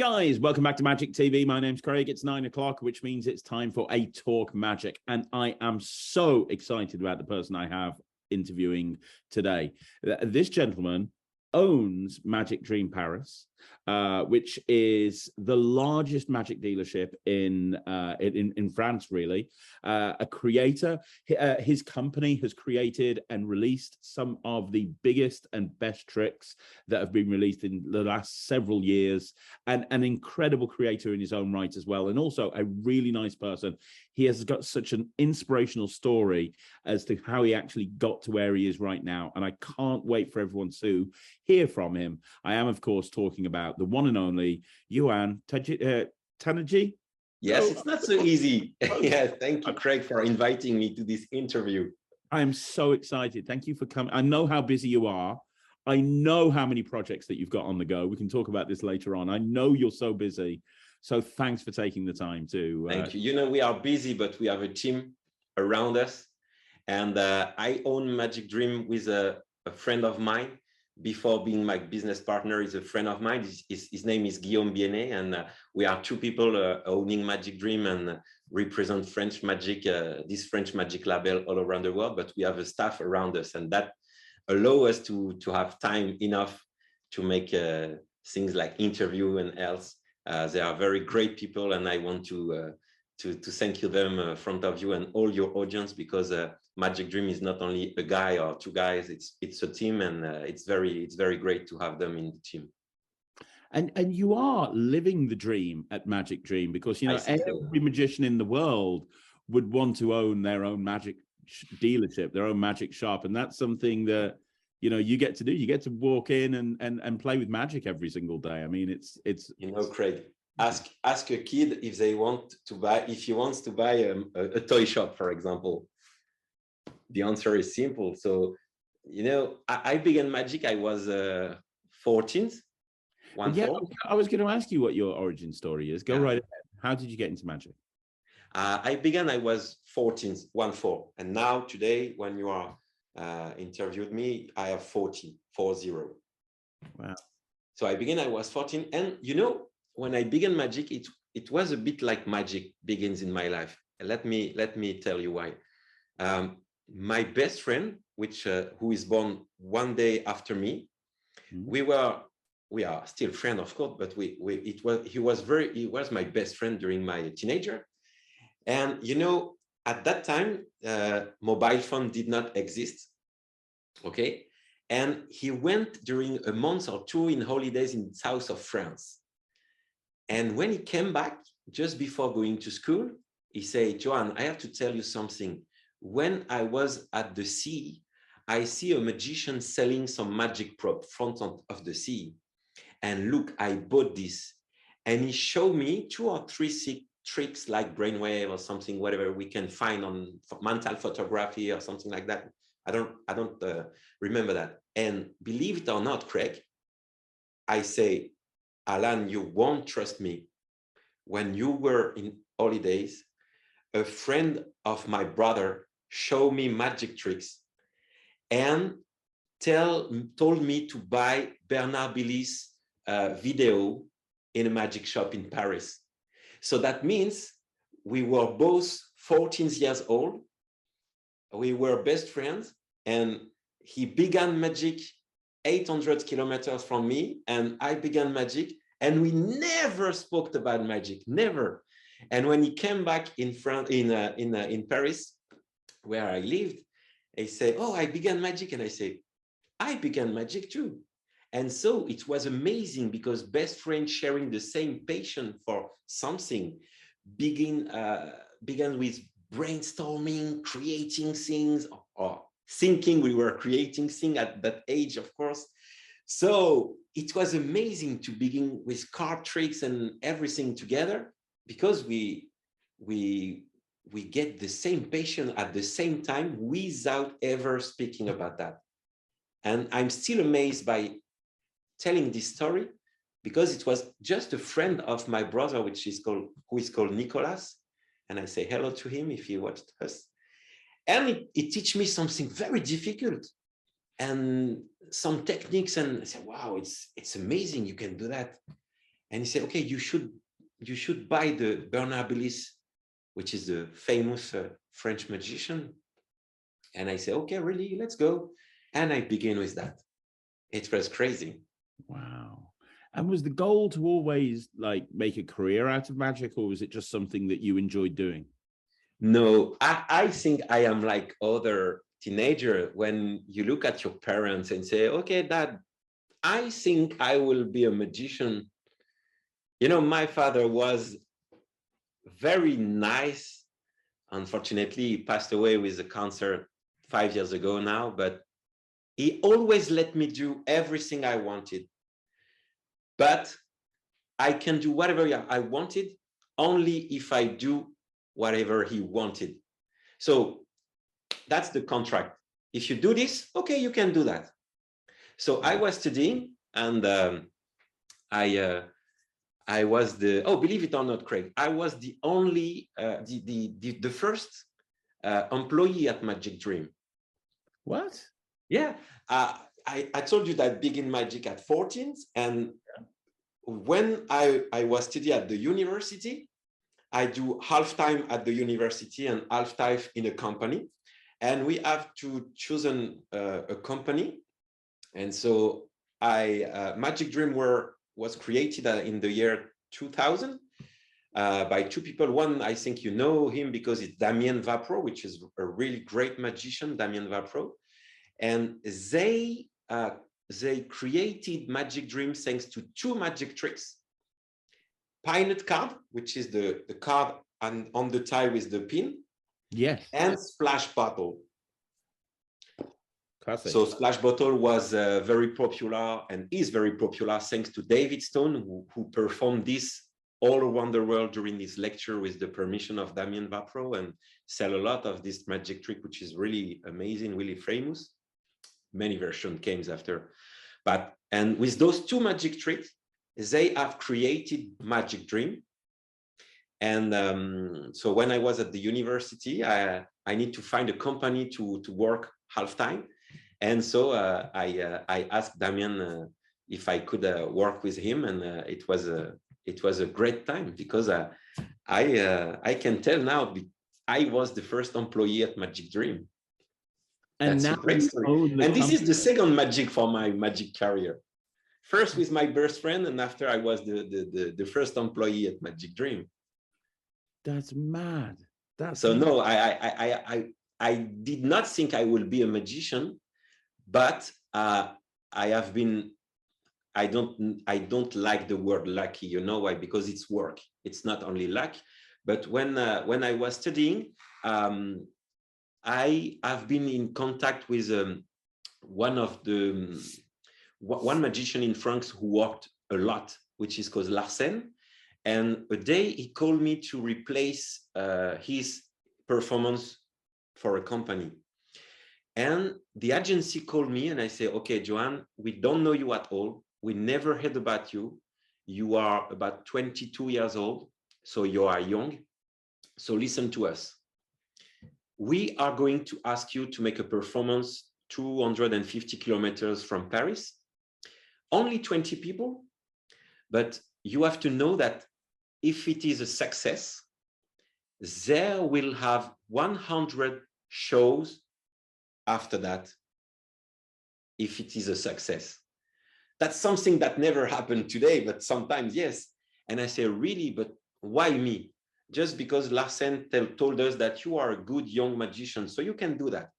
guys, welcome back to Magic TV. My name's Craig. It's 9 o'clock, which means it's time for a Talk Magic. And I am so excited about the person I have interviewing today. This gentleman owns Magic Dream Paris, which is the largest magic dealership in France, really. A creator. His company has created and released some of the biggest and best tricks that have been released in the last several years, and an incredible creator in his own right as well, and also a really nice person. He has got such an inspirational story as to how he actually got to where he is right now, and I can't wait for everyone to hear from him. I am, of course, talking about the one and only Yoan Tanuji. Yes, it's not so easy. Yeah, thank you, Craig, for inviting me to this interview. I am so excited. Thank you for coming. I know how busy you are. I know how many projects that you've got on the go. We can talk about this later on. I know you're so busy. So thanks for taking the time to... Thank you. You know, we are busy, but we have a team around us. And I own Magic Dream with a friend of mine. Before being my business partner, is a friend of mine. His name is Guillaume Bienet, and we are two people owning Magic Dream and represent French magic, this French magic label all around the world. But we have a staff around us, and that allows us to have time enough to make things like interview and else. They are very great people, and I want to thank you them in front of you and all your audience, because Magic Dream is not only a guy or two guys, it's a team, and it's very great to have them in the team. And you are living the dream at Magic Dream, because, you know, every magician in the world would want to own their own magic dealership, their own magic shop. And that's something that, you know, you get to do. You get to walk in and play with magic every single day. I mean, it's you know, Craig, ask a kid if they want to buy, if he wants to buy a toy shop, for example. The answer is simple. So, you know, I began magic. I was 14. Yeah, I was going to ask you what your origin story is. Go right ahead. How did you get into magic? I was 14, 14. And now today, when you are interviewed me, I have 40. Wow. So I was 14. And, you know, when I began magic, it was a bit like magic begins in my life. Let me tell you why. My best friend, who is born one day after me, we are still friends, of course, but he was my best friend during my teenager. And you know, at that time, mobile phone did not exist. Okay, and he went during a month or two in holidays in the south of France. And when he came back, just before going to school, he said, "Joan, I have to tell you something. When I was at the sea, I see a magician selling some magic prop front of the sea. And look, I bought this." And he showed me 2 or 3 tricks like brainwave or something, whatever we can find on mental photography or something like that. I don't remember that. And believe it or not, Craig, I say, "Alan, you won't trust me. When you were in holidays, a friend of my brother showed me magic tricks and told me to buy Bernard Billy's video in a magic shop in Paris." So that means we were both 14 years old. We were best friends, and he began magic 800 kilometers from me, and I began magic, and we never spoke about magic, never. And when he came back in Paris, where I lived, he said, "Oh, I began magic." And I said, "I began magic too." And so it was amazing, because best friends sharing the same passion for something began with brainstorming, creating things, or thinking we were creating things at that age, of course. So it was amazing to begin with card tricks and everything together, because we get the same passion at the same time without ever speaking about that. And I'm still amazed by telling this story, because it was just a friend of my brother, who is called Nicolas. And I say hello to him if he watched us. And it teach me something very difficult and some techniques, and I said, "Wow, it's amazing, you can do that." And he said, okay, you should buy the Bernard Billis, which is the famous French magician. And I said, okay, really, let's go. And I began with that. It was crazy. Wow. And was the goal to always like make a career out of magic, or was it just something that you enjoyed doing? No, I think I am like other teenager. When you look at your parents and say, okay, Dad, I think I will be a magician. You know, my father was very nice. Unfortunately, he passed away with a cancer 5 years ago now, but he always let me do everything I wanted. But I can do whatever I wanted only if I do whatever he wanted. So that's the contract. If you do this, okay, you can do that. So I was studying, and I was the, oh, believe it or not, Craig, I was the only, the first employee at Magic Dream. What? Yeah, I told you that I began magic at 14, and when I was studying at the university, I do half-time at the university and half-time in a company, and we have to choose a company. And so Magic Dream was created in the year 2000 by two people. One, I think you know him because it's Damien Vapro, which is a really great magician, Damien Vapro. And they created Magic Dream thanks to two magic tricks. Pinot card, which is the card on the tie with the pin. Yes. And splash bottle. Classic. So splash bottle was very popular and is very popular thanks to David Stone, who performed this all around the world during this lecture with the permission of Damien Vapro, and sell a lot of this magic trick, which is really amazing, really famous. Many versions came after. And with those two magic tricks, they have created Magic Dream. And so when I was at the university, I need to find a company to work half-time. And so I asked Damien if I could work with him, and it was a great time, because I can tell now I was the first employee at Magic Dream. And that's a great story. And this is the second magic for my magic career. First with my best friend, and after I was the first employee at Magic Dream. That's mad. That's so mad. No, I did not think I will be a magician, but I don't like the word lucky. You know why? Because it's work. It's not only luck. But when I was studying, I have been in contact with one magician in France who worked a lot, which is called Larsen. And a day he called me to replace his performance for a company. And the agency called me, and I say, okay, Joan, we don't know you at all. We never heard about you. You are about 22 years old, so you are young. So listen to us. We are going to ask you to make a performance 250 kilometers from Paris. Only 20 people, but you have to know that if it is a success, there will have 100 shows after that, if it is a success. That's something that never happened today, but sometimes yes. And I say, really, but why me? Just because Larsen told us that you are a good young magician, so you can do that.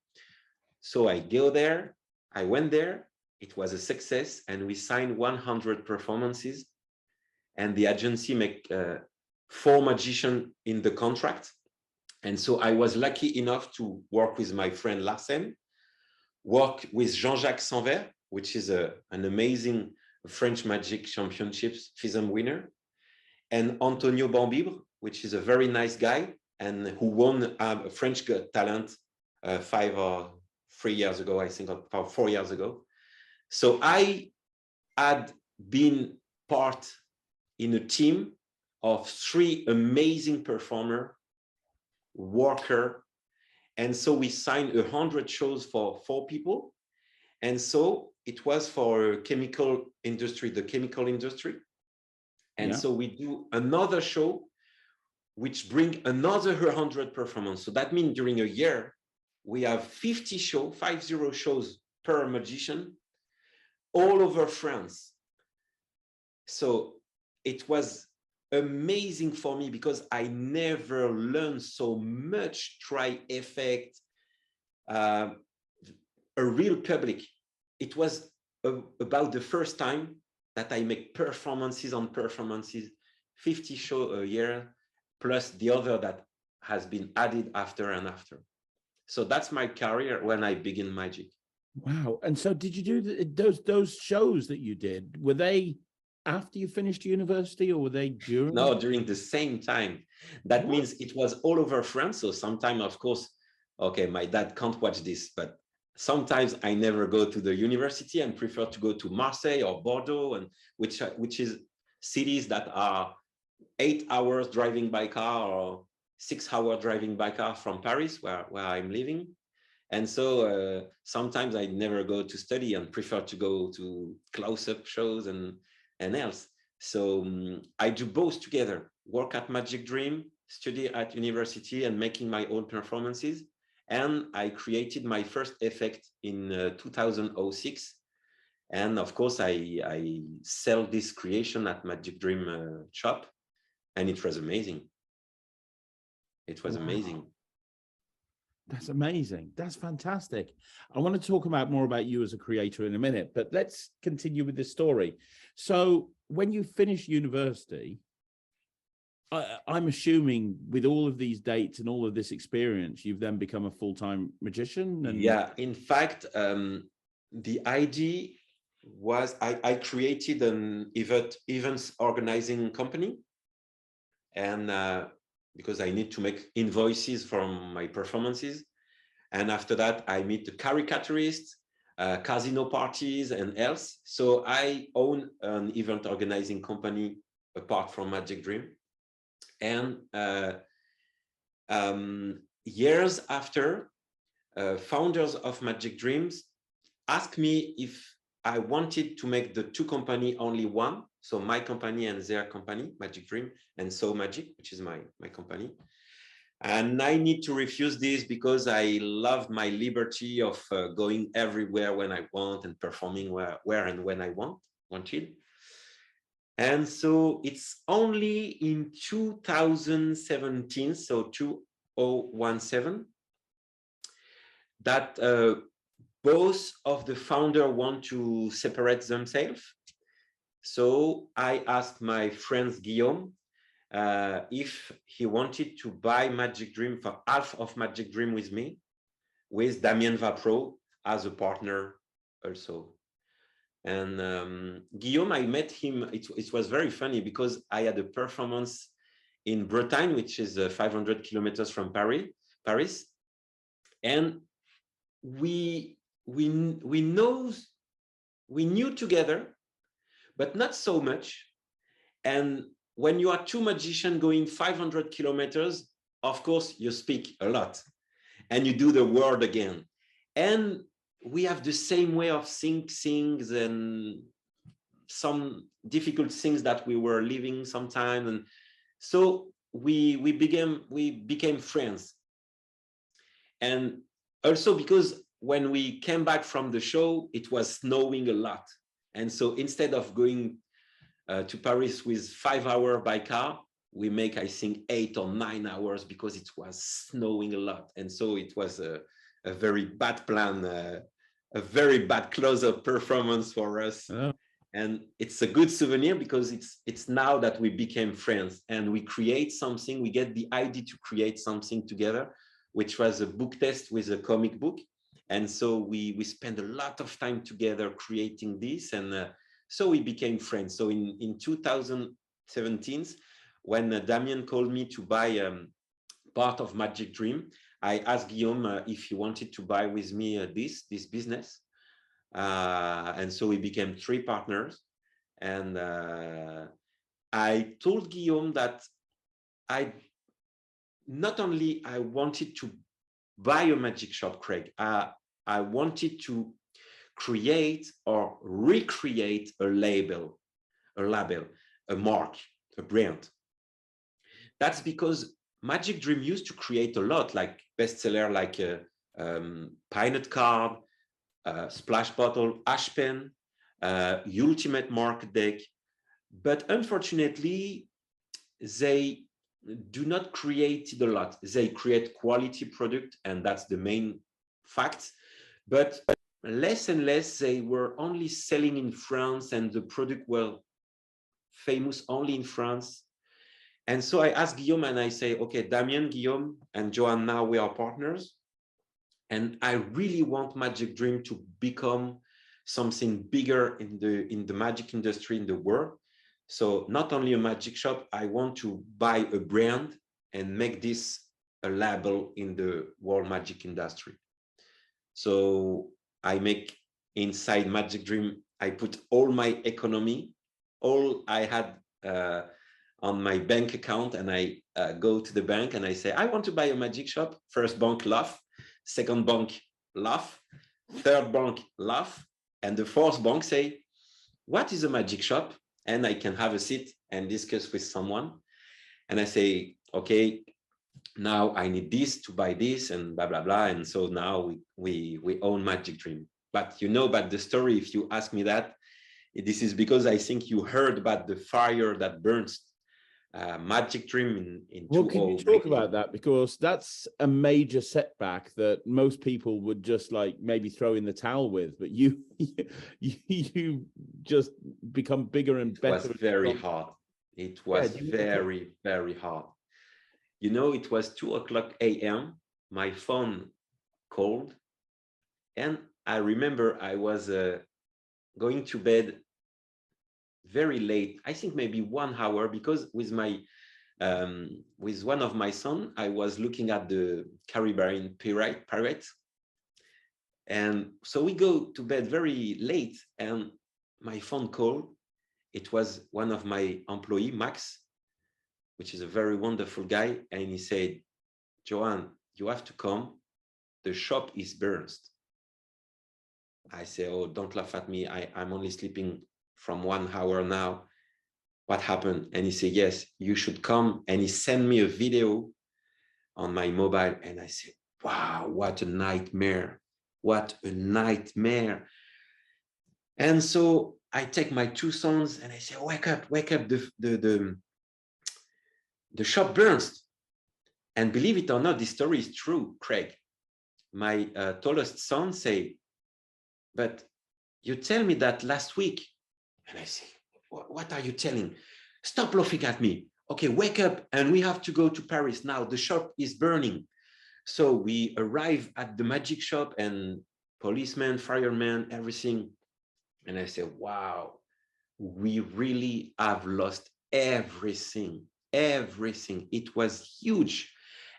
So I go there, I went there, it was a success, and we signed 100 performances, and the agency make 4 magicians in the contract. And so I was lucky enough to work with my friend Larsen, work with Jean-Jacques Sanvert, which is an amazing French magic championships FISM winner, and Antonio Bambibre, which is a very nice guy and who won a French Got Talent 5 or 3 years ago, I think, or 4 years ago. So I had been part in a team of 3 amazing performer, worker. And so we signed 100 shows for 4 people. And so it was for chemical industry, the chemical industry. And so we do another show, which bring another 100 performance. So that means during a year, we have 50 shows per magician all over France. So it was amazing for me because I never learned so much effect, a real public. It was about the first time that I make performances on performances, 50 shows a year, plus the other that has been added after and after. So that's my career when I begin magic. Wow. And so did you do those shows that you did, were they after you finished university or were they during? No, during the same time. That means it was all over France. So sometimes, of course, okay, my dad can't watch this, but sometimes I never go to the university and prefer to go to Marseille or Bordeaux, and which is cities that are 8 hours driving by car or 6 hours driving by car from Paris, where I'm living. And so sometimes I never go to study and prefer to go to close-up shows and else. So I do both together, work at Magic Dream, study at university and making my own performances. And I created my first effect in 2006. And of course, I sell this creation at Magic Dream shop. And it was amazing. It was amazing. That's amazing. That's fantastic. I want to talk more about you as a creator in a minute, but let's continue with this story. So when you finish university, I'm assuming with all of these dates and all of this experience, you've then become a full-time magician? And yeah, in fact, the idea was I created an events organizing company. And because I need to make invoices from my performances. And after that, I meet the caricaturists, casino parties and else. So I own an event organizing company apart from Magic Dream. And years after, founders of Magic Dreams asked me if I wanted to make the two company only one. So my company and their company, Magic Dream, and So Magic, which is my company. And I need to refuse this because I loved my liberty of going everywhere when I want and performing where and when I wanted. And so it's only in 2017, so 2017, that both of the founders want to separate themselves. So I asked my friend Guillaume if he wanted to buy Magic Dream for half of Magic Dream with me, with Damien Vapro as a partner also. And Guillaume, I met him, it was very funny because I had a performance in Bretagne, which is 500 kilometers from Paris. And we knew together, but not so much. And when you are two magicians going 500 kilometers, of course, you speak a lot and you do the word again. And we have the same way of seeing things and some difficult things that we were living sometimes. And so we became friends. And also because when we came back from the show, it was snowing a lot. And so instead of going to Paris with 5 hours by car, we make, I think, 8 or 9 hours because it was snowing a lot. And so it was a very bad plan, a very bad close-up performance for us. Oh. And it's a good souvenir because it's now that we became friends and we create something, we get the idea to create something together, which was a book test with a comic book. And so we spent a lot of time together creating this, and so we became friends. So in 2017, when Damien called me to buy part of Magic Dream, I asked Guillaume if he wanted to buy with me this business. And so we became 3 partners. And I told Guillaume that I wanted to buy a magic shop, Craig. I wanted to create or recreate a label, a mark, a brand. That's because Magic Dream used to create a lot, like bestseller, like Pinot Card, Splash Bottle, Ash Pen, Ultimate Market Deck. But unfortunately, they do not create a lot. They create quality product, and that's the main fact. But less and less, they were only selling in France, and the product were famous only in France. And so I asked Guillaume, and I say, okay, Damien, Guillaume, and Joan, now we are partners. And I really want Magic Dream to become something bigger in the magic industry in the world. So not only a magic shop, I want to buy a brand and make this a label in the world magic industry. So I make inside Magic Dream, I put all my economy, all I had on my bank account, and I go to the bank and I say, I want to buy a magic shop. First bank laugh, second bank laugh, third bank laugh, and the fourth bank say, what is a magic shop? And I can have a seat and discuss with someone. And I say, okay, now I need this to buy this and blah, blah, blah. And so now we own Magic Dream. But you know about the story, if you ask me that, this is because I think you heard about the fire that burns Magic Dream in Well, can you talk about that? Because that's a major setback that most people would just like maybe throw in the towel with, but you just become bigger and better. It was very hard. It was very, very hard. You know, it was 2:00 a.m. My phone called, and I remember I was going to bed very late. I think maybe 1 hour, because with one of my son, I was looking at the Caribbean pirate, and so we go to bed very late. And my phone called. It was one of my employee, Max, which is a very wonderful guy, and he said, Joan, you have to come. The shop is burned. I say, oh, don't laugh at me. I'm only sleeping from 1 hour now. What happened? And he said, yes, you should come. And he sent me a video on my mobile. And I said, wow, what a nightmare. What a nightmare. And so I take my 2 sons and I say, wake up, the shop burns. And believe it or not, this story is true, Craig. My tallest son say, but you tell me that last week. And I say, what are you telling? Stop laughing at me. Okay, wake up, and we have to go to Paris now. The shop is burning. So we arrive at the magic shop, and policemen, firemen, everything. And I say, wow, we really have lost everything, everything. It was huge.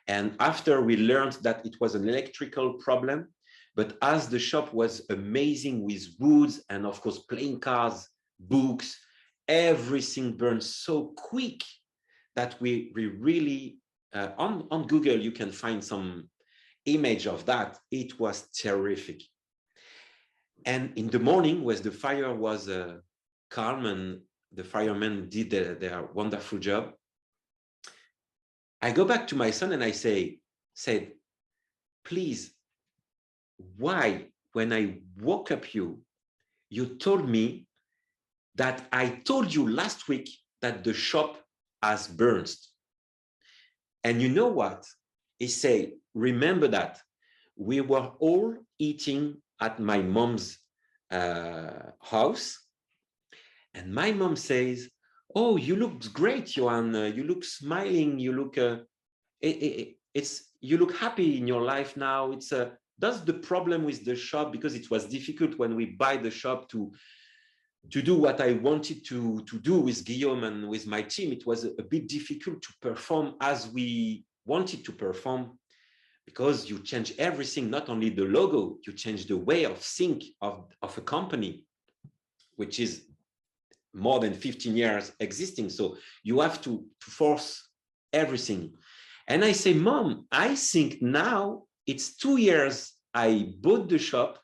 And after we learned that it was an electrical problem, but as the shop was amazing with woods and of course playing cards, books, everything burned so quick that we really, on Google, you can find some image of that. It was terrific. And in the morning, when the fire was calm and the firemen did their wonderful job, I go back to my son and I said, please, why, when I woke up you told me that I told you last week that the shop has burned. And you know what? He said, remember that we were all eating at my mom's house. And my mom says, oh, you look great, Yoan. You look smiling. You look, you look happy in your life now. That's the problem with the shop, because it was difficult when we buy the shop to do what I wanted to do with Guillaume and with my team. It was a bit difficult to perform as we wanted to perform, because you change everything, not only the logo, you change the way of think of a company, which is more than 15 years existing. So you have to force everything. And I say, Mom, I think now it's 2 years I bought the shop,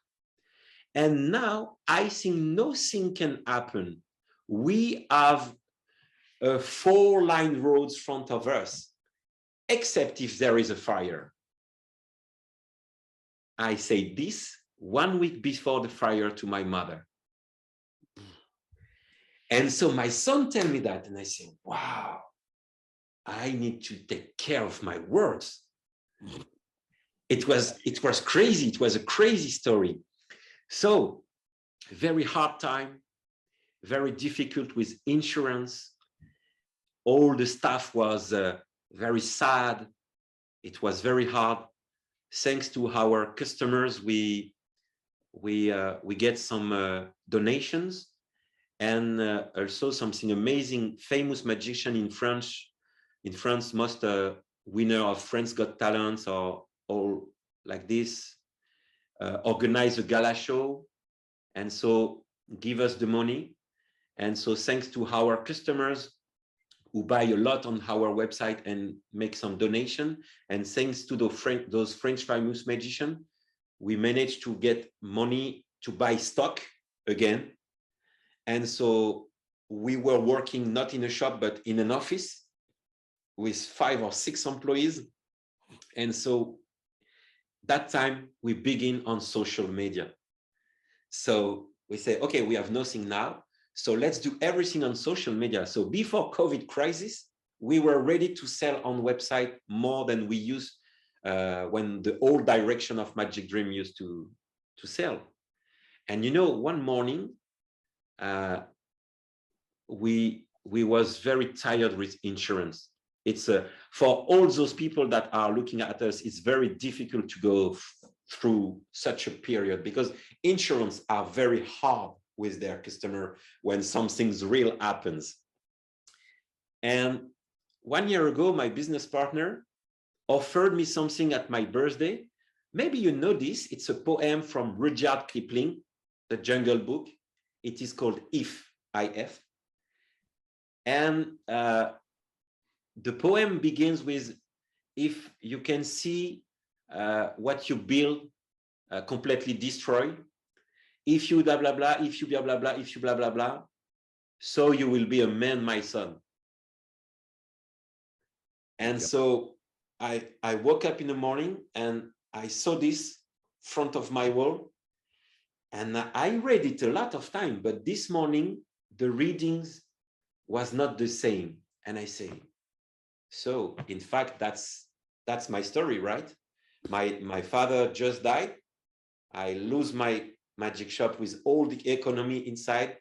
and now I think nothing can happen. We have a 4-line roads front of us, except if there is a fire. I say this 1 week before the fire to my mother. And so my son tell me that, and I say, wow, I need to take care of my words. It was crazy. It was a crazy story. So very hard time, very difficult with insurance. All the staff was very sad. It was very hard. Thanks to our customers, we get some donations, and also something amazing. Famous magician in France, most winner of France Got Talents or all like this, organize a gala show, and so give us the money. And so thanks to our customers who buy a lot on our website and make some donation, and thanks to those French famous magicians, we managed to get money to buy stock again. And so we were working not in a shop, but in an office with 5 or 6 employees. And so that time we begin on social media. So we say, okay, we have nothing now, so let's do everything on social media. So before COVID crisis, we were ready to sell on website more than we used when the old direction of Magic Dream used to sell. And you know, one morning, we was very tired with insurance. It's for all those people that are looking at us, it's very difficult to go through such a period, because insurance are very hard with their customer when something's real happens. And 1 year ago, my business partner offered me something at my birthday. Maybe you know this. It's a poem from Rudyard Kipling, the Jungle Book. It is called If, I-F. And the poem begins with, if you can see what you build completely destroyed, if you blah, blah, blah, if you blah, blah, blah, if you blah, blah, blah, so you will be a man, my son. And so I woke up in the morning and I saw this front of my wall, and I read it a lot of time, but this morning the readings was not the same. And I say, so in fact, that's my story, right? My father just died. I lose my magic shop with all the economy inside.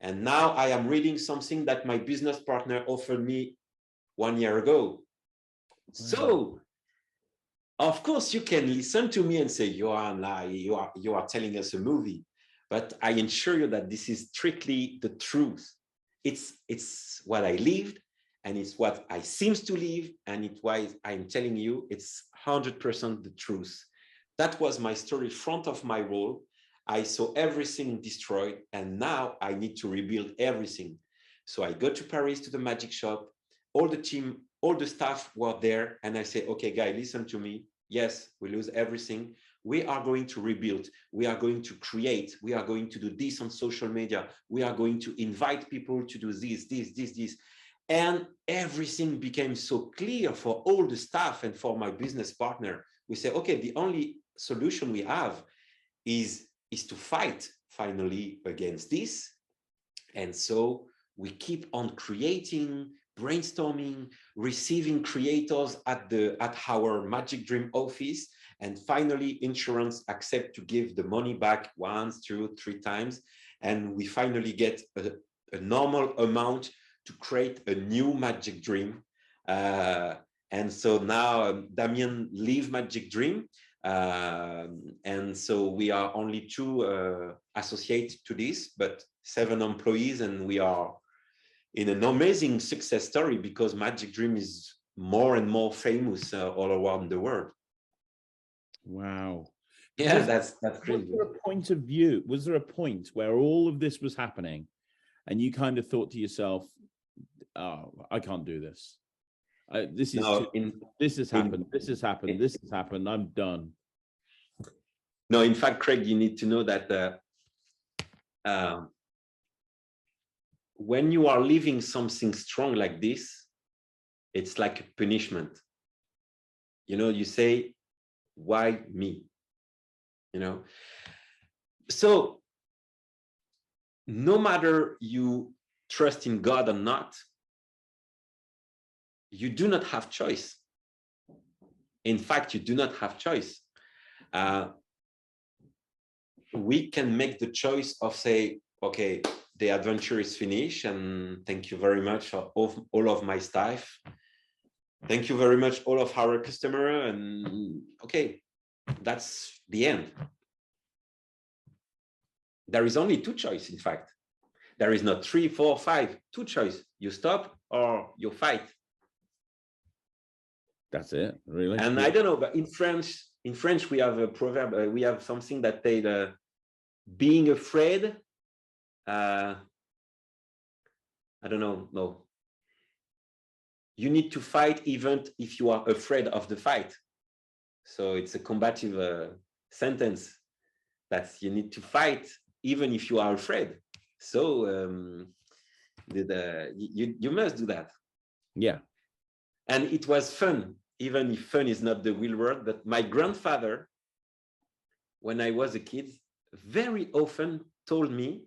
And now I am reading something that my business partner offered me 1 year ago. So, of course, you can listen to me and say, Yoan, you are telling us a movie. But I assure you that this is strictly the truth. It's what I lived, and it's what I seems to live, and it's why I'm telling you it's 100% the truth. That was my story front of my wall. I saw everything destroyed, and now I need to rebuild everything. So I go to Paris to the magic shop. All the team, all the staff were there, and I say, okay, guys, listen to me. Yes, we lose everything. We are going to rebuild. We are going to create. We are going to do this on social media. We are going to invite people to do this. And everything became so clear for all the staff and for my business partner. We say, okay, the only solution we have is to fight finally against this. And so we keep on creating, brainstorming, receiving creators at our Magic Dream office, and finally insurance accept to give the money back 1, 2, 3 times, and we finally get a normal amount to create a new Magic Dream. And so now Damien leave Magic Dream, and so we are only 2 associates to this, but 7 employees, and we are in an amazing success story because Magic Dream is more and more famous all around the world. Wow. Yeah, that's crazy. Was there a point of view? Was there a point where all of this was happening and you kind of thought to yourself, oh, I can't do this. This has happened. I'm done. No, in fact, Craig, you need to know that when you are living something strong like this, it's like a punishment. You know, you say, why me? You know, so no matter you trust in God or not, you do not have choice. In fact, you do not have choice. We can make the choice of say, okay, the adventure is finished, and thank you very much for all of my staff. Thank you very much, all of our customer, and okay, that's the end. There is only two choices, in fact. There is not 3, 4, 5, two choices. You stop or you fight. That's it, really. And I don't know, but in French, we have a proverb. We have something that they being afraid. I don't know. No, you need to fight even if you are afraid of the fight. So it's a combative sentence that you need to fight even if you are afraid. So you must do that. Yeah. And it was fun, even if fun is not the real word. But my grandfather, when I was a kid, very often told me,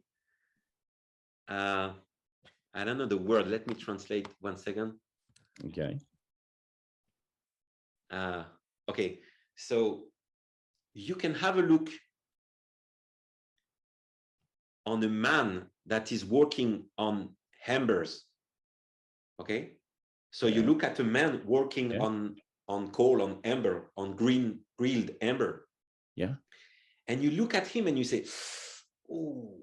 I don't know the word. Let me translate 1 second. Okay. Okay. So you can have a look on a man that is working on hammers. Okay. So you look at a man working on coal, on amber, on grilled amber. Yeah. And you look at him and you say, oh,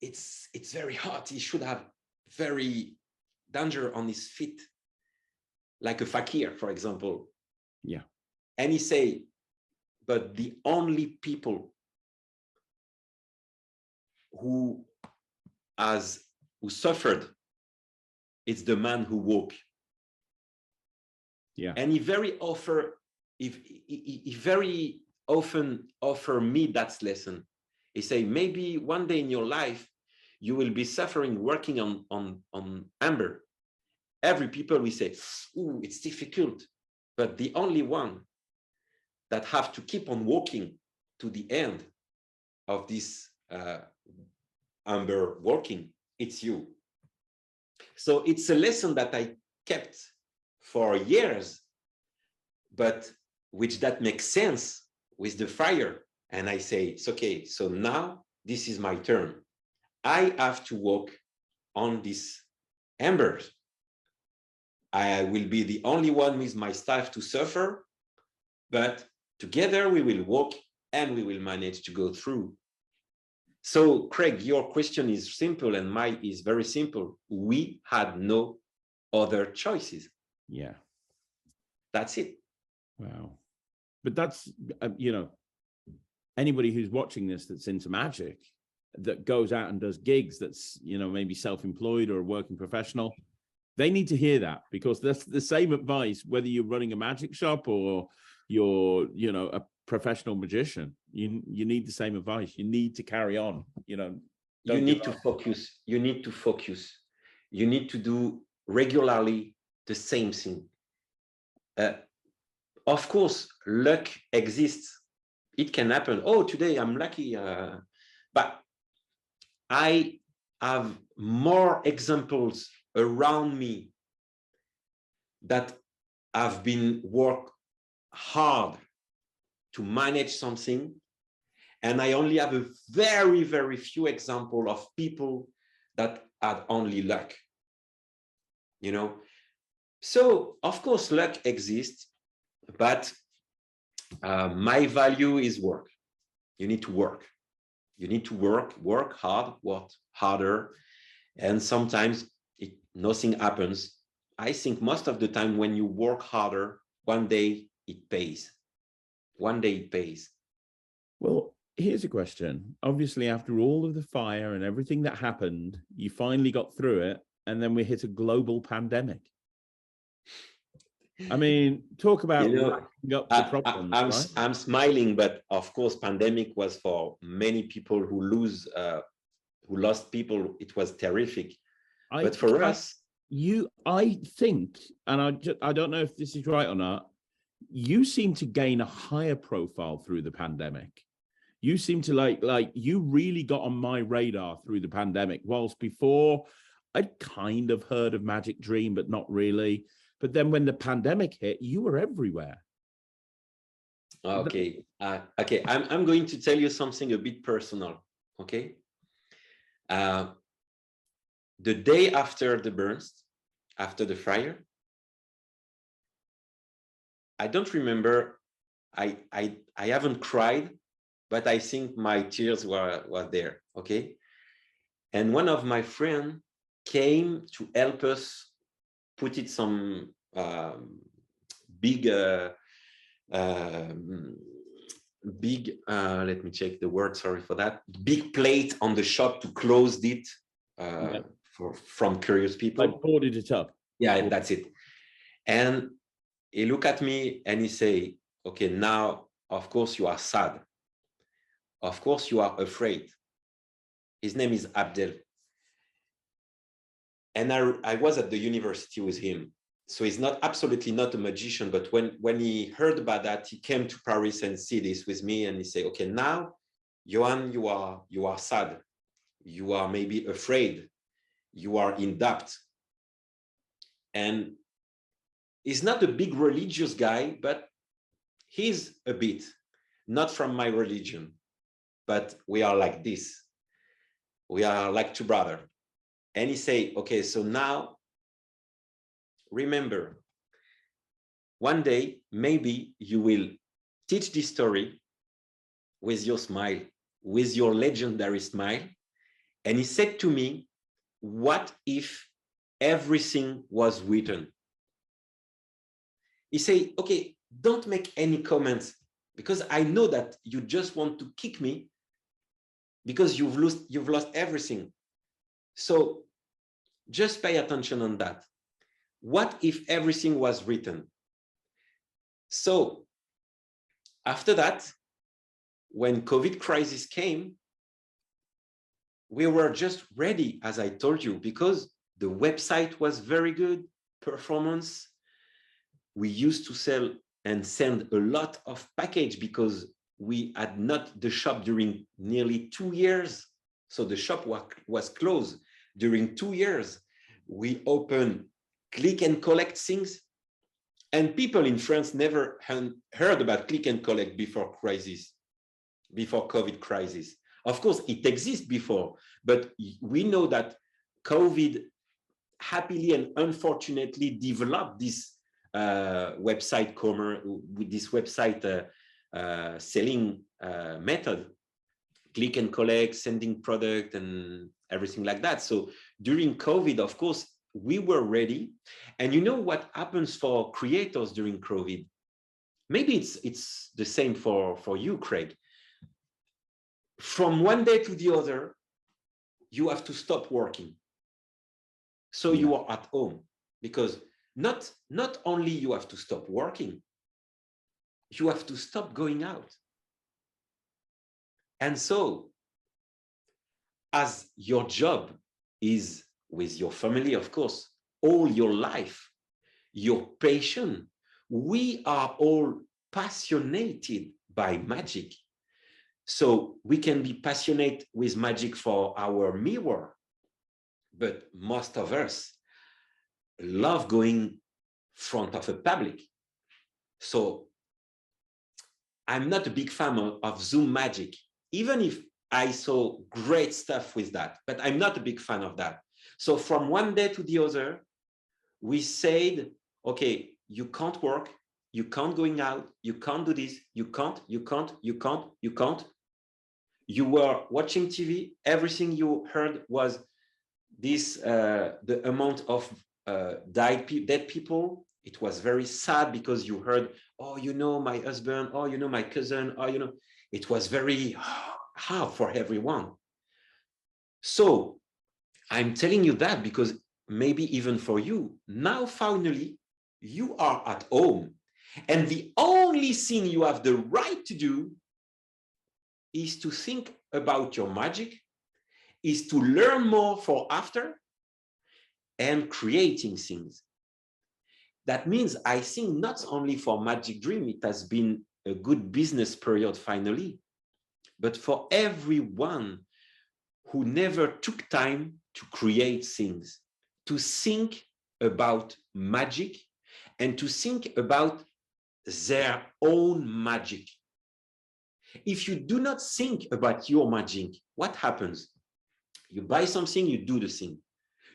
it's very hot. He should have very danger on his feet, like a fakir, for example. Yeah. And he say, but the only people who suffered, it's the man who woke. Yeah. And he very often offer me that lesson. He say, maybe one day in your life, you will be suffering working on amber. Every people we say, ooh, it's difficult. But the only one that have to keep on walking to the end of this amber working, it's you. So it's a lesson that I kept for years, but which that makes sense with the fire. And I say, it's okay. So now this is my turn. I have to walk on these embers. I will be the only one with my staff to suffer, but together we will walk and we will manage to go through. So, Craig, your question is simple and mine is very simple. We had no other choices. Yeah. That's it. Wow. But that's, you know, anybody who's watching this that's into magic, that goes out and does gigs, that's, you know, maybe self-employed or a working professional, they need to hear that, because that's the same advice, whether you're running a magic shop or you're, you know, a professional magician. You need the same advice. You need to carry on, you know. You need to focus. You need to focus. You need to do regularly the same thing. Of course, luck exists. It can happen. Oh, today I'm lucky. But I have more examples around me that have been worked hard to manage something. And I only have a very, very few examples of people that had only luck, you know. So, of course, luck exists, but my value is work. You need to work. You need to work hard, work harder. And sometimes nothing happens. I think most of the time when you work harder, one day it pays. One day it pays. Well, here's a question. Obviously, after all of the fire and everything that happened, you finally got through it, and then we hit a global pandemic. I mean, talk about, you know, up the problems, I'm smiling, but of course, pandemic was for many people who lost people. It was terrific. But for us, I think, and I don't know if this is right or not, you seem to gain a higher profile through the pandemic. You seem to like you really got on my radar through the pandemic, whilst before I'd kind of heard of Magic Dream, but not really. But then when the pandemic hit, you were everywhere. Okay. Okay. I'm going to tell you something a bit personal. Okay. The day after the burns, after the fire, I don't remember. I haven't cried, but I think my tears were there. Okay. And one of my friends came to help us put it some big let me check the word, sorry for that, big plate on the shop to close it from curious people. I boarded it up. Yeah, that's it. And he looked at me and he say, okay, now of course you are sad, of course you are afraid. His name is Abdel, and I was at the university with him. So he's not absolutely not a magician, but when he heard about that, he came to Paris and see this with me, and he said, okay, now, Yoan, you are sad, you are maybe afraid, you are in doubt. And he's not a big religious guy, but he's a bit, not from my religion, but we are like this. We are like two brothers. And he say, okay, so now, remember, one day, maybe you will teach this story with your smile, with your legendary smile. And he said to me, what if everything was written? He said, okay, don't make any comments, because I know that you just want to kick me because you've lost everything. So just pay attention on that. What if everything was written? So after that, when COVID crisis came, we were just ready, as I told you, because the website was very good, performance. We used to sell and send a lot of package because we had not the shop during nearly 2 years. So the shop was closed during 2 years. We opened click and collect things. And people in France never heard about click and collect before crisis, before COVID crisis. Of course, it exists before, but we know that COVID happily and unfortunately developed this website commerce, with this website selling method, click and collect, sending product and everything like that. So during COVID, of course, we were ready. And you know what happens for creators during COVID? Maybe it's the same for you, Craig. From one day to the other, you have to stop working. So you are at home, because not only you have to stop working, you have to stop going out. And so, as your job is with your family, of course, all your life, your passion, we are all passionated by magic. So we can be passionate with magic for our mirror, but most of us love going front of a public. So I'm not a big fan of Zoom magic, even if I saw great stuff with that, but I'm not a big fan of that. So from one day to the other, we said, okay, you can't work, you can't going out, you can't do this, you can't. You were watching TV, everything you heard was this, the amount of dead people. It was very sad, because you heard, oh, you know, my husband, oh, you know, my cousin, oh, you know, it was very hard for everyone. So I'm telling you that because maybe even for you, now finally, you are at home. And the only thing you have the right to do is to think about your magic, is to learn more for after, and creating things. That means I think not only for Magic Dream, it has been a good business period finally, but for everyone who never took time to create things, to think about magic and to think about their own magic. If you do not think about your magic, what happens? You buy something, you do the thing.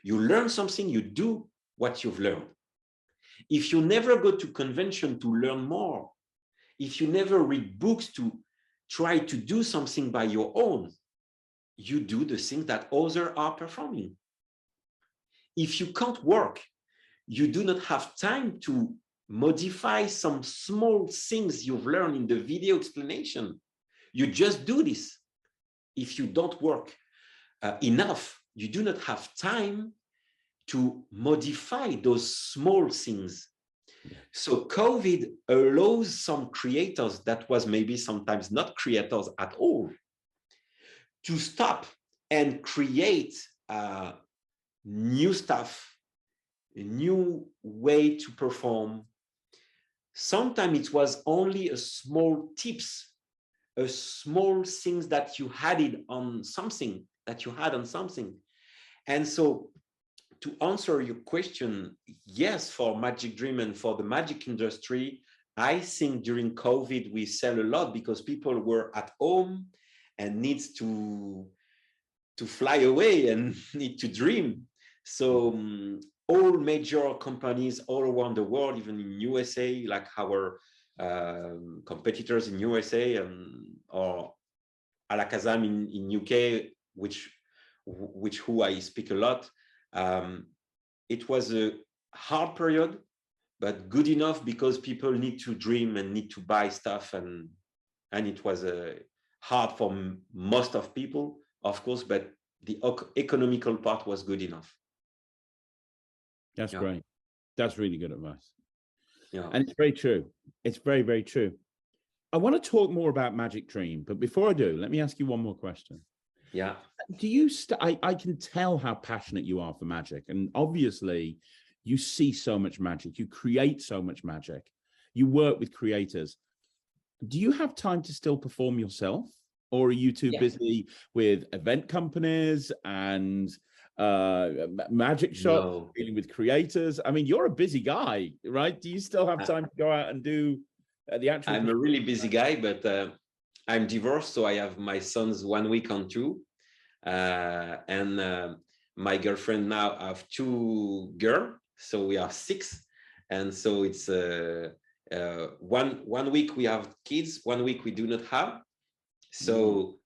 You learn something, you do what you've learned. If you never go to convention to learn more, if you never read books to try to do something by your own, you do the things that others are performing. If you can't work, you do not have time to modify some small things you've learned in the video explanation. You just do this. If you don't work enough, you do not have time to modify those small things. So COVID allows some creators that was maybe sometimes not creators at all to stop and create new stuff, a new way to perform. Sometimes it was only a small tips, a small things that you added on something, And so to answer your question, yes, for Magic Dream and for the magic industry, I think during COVID, we sell a lot because people were at home and needs to fly away and need to dream. So all major companies all around the world, even in USA, like our competitors in USA or Alakazam in UK, who I speak a lot, it was a hard period, but good enough because people need to dream and need to buy stuff, and it was hard for most of people, of course, but the economical part was good enough. That's great. That's really good advice. Yeah. And it's very true. It's very, very true. I want to talk more about Magic Dream, but before I do, let me ask you one more question. Yeah. Do you, I can tell how passionate you are for magic. And obviously you see so much magic, you create so much magic, you work with creators. Do you have time to still perform yourself? Or are you too busy with event companies and magic shops, dealing with creators? I mean, you're a busy guy, right? Do you still have time to go out and do the actual? I'm a really busy guy, but I'm divorced, so I have my sons 1 week on 2. And my girlfriend now have 2 girls, so we have 6. And so it's one week we have kids, 1 week we do not have. So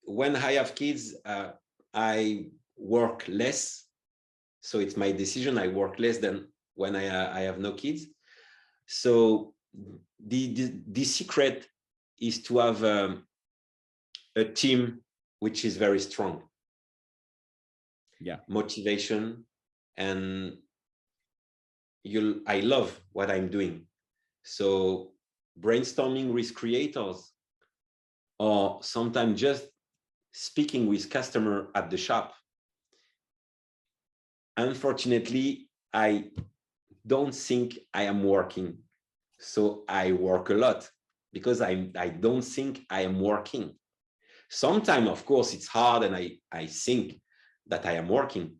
when I have kids, I work less. So it's my decision. I work less than when I have no kids. So the secret is to have a team which is very strong. Motivation, and I love what I'm doing. So brainstorming with creators, or sometimes just speaking with customer at the shop. Unfortunately, I don't think I am working. So I work a lot because I don't think I am working. Sometimes, of course, it's hard and I think that I am working.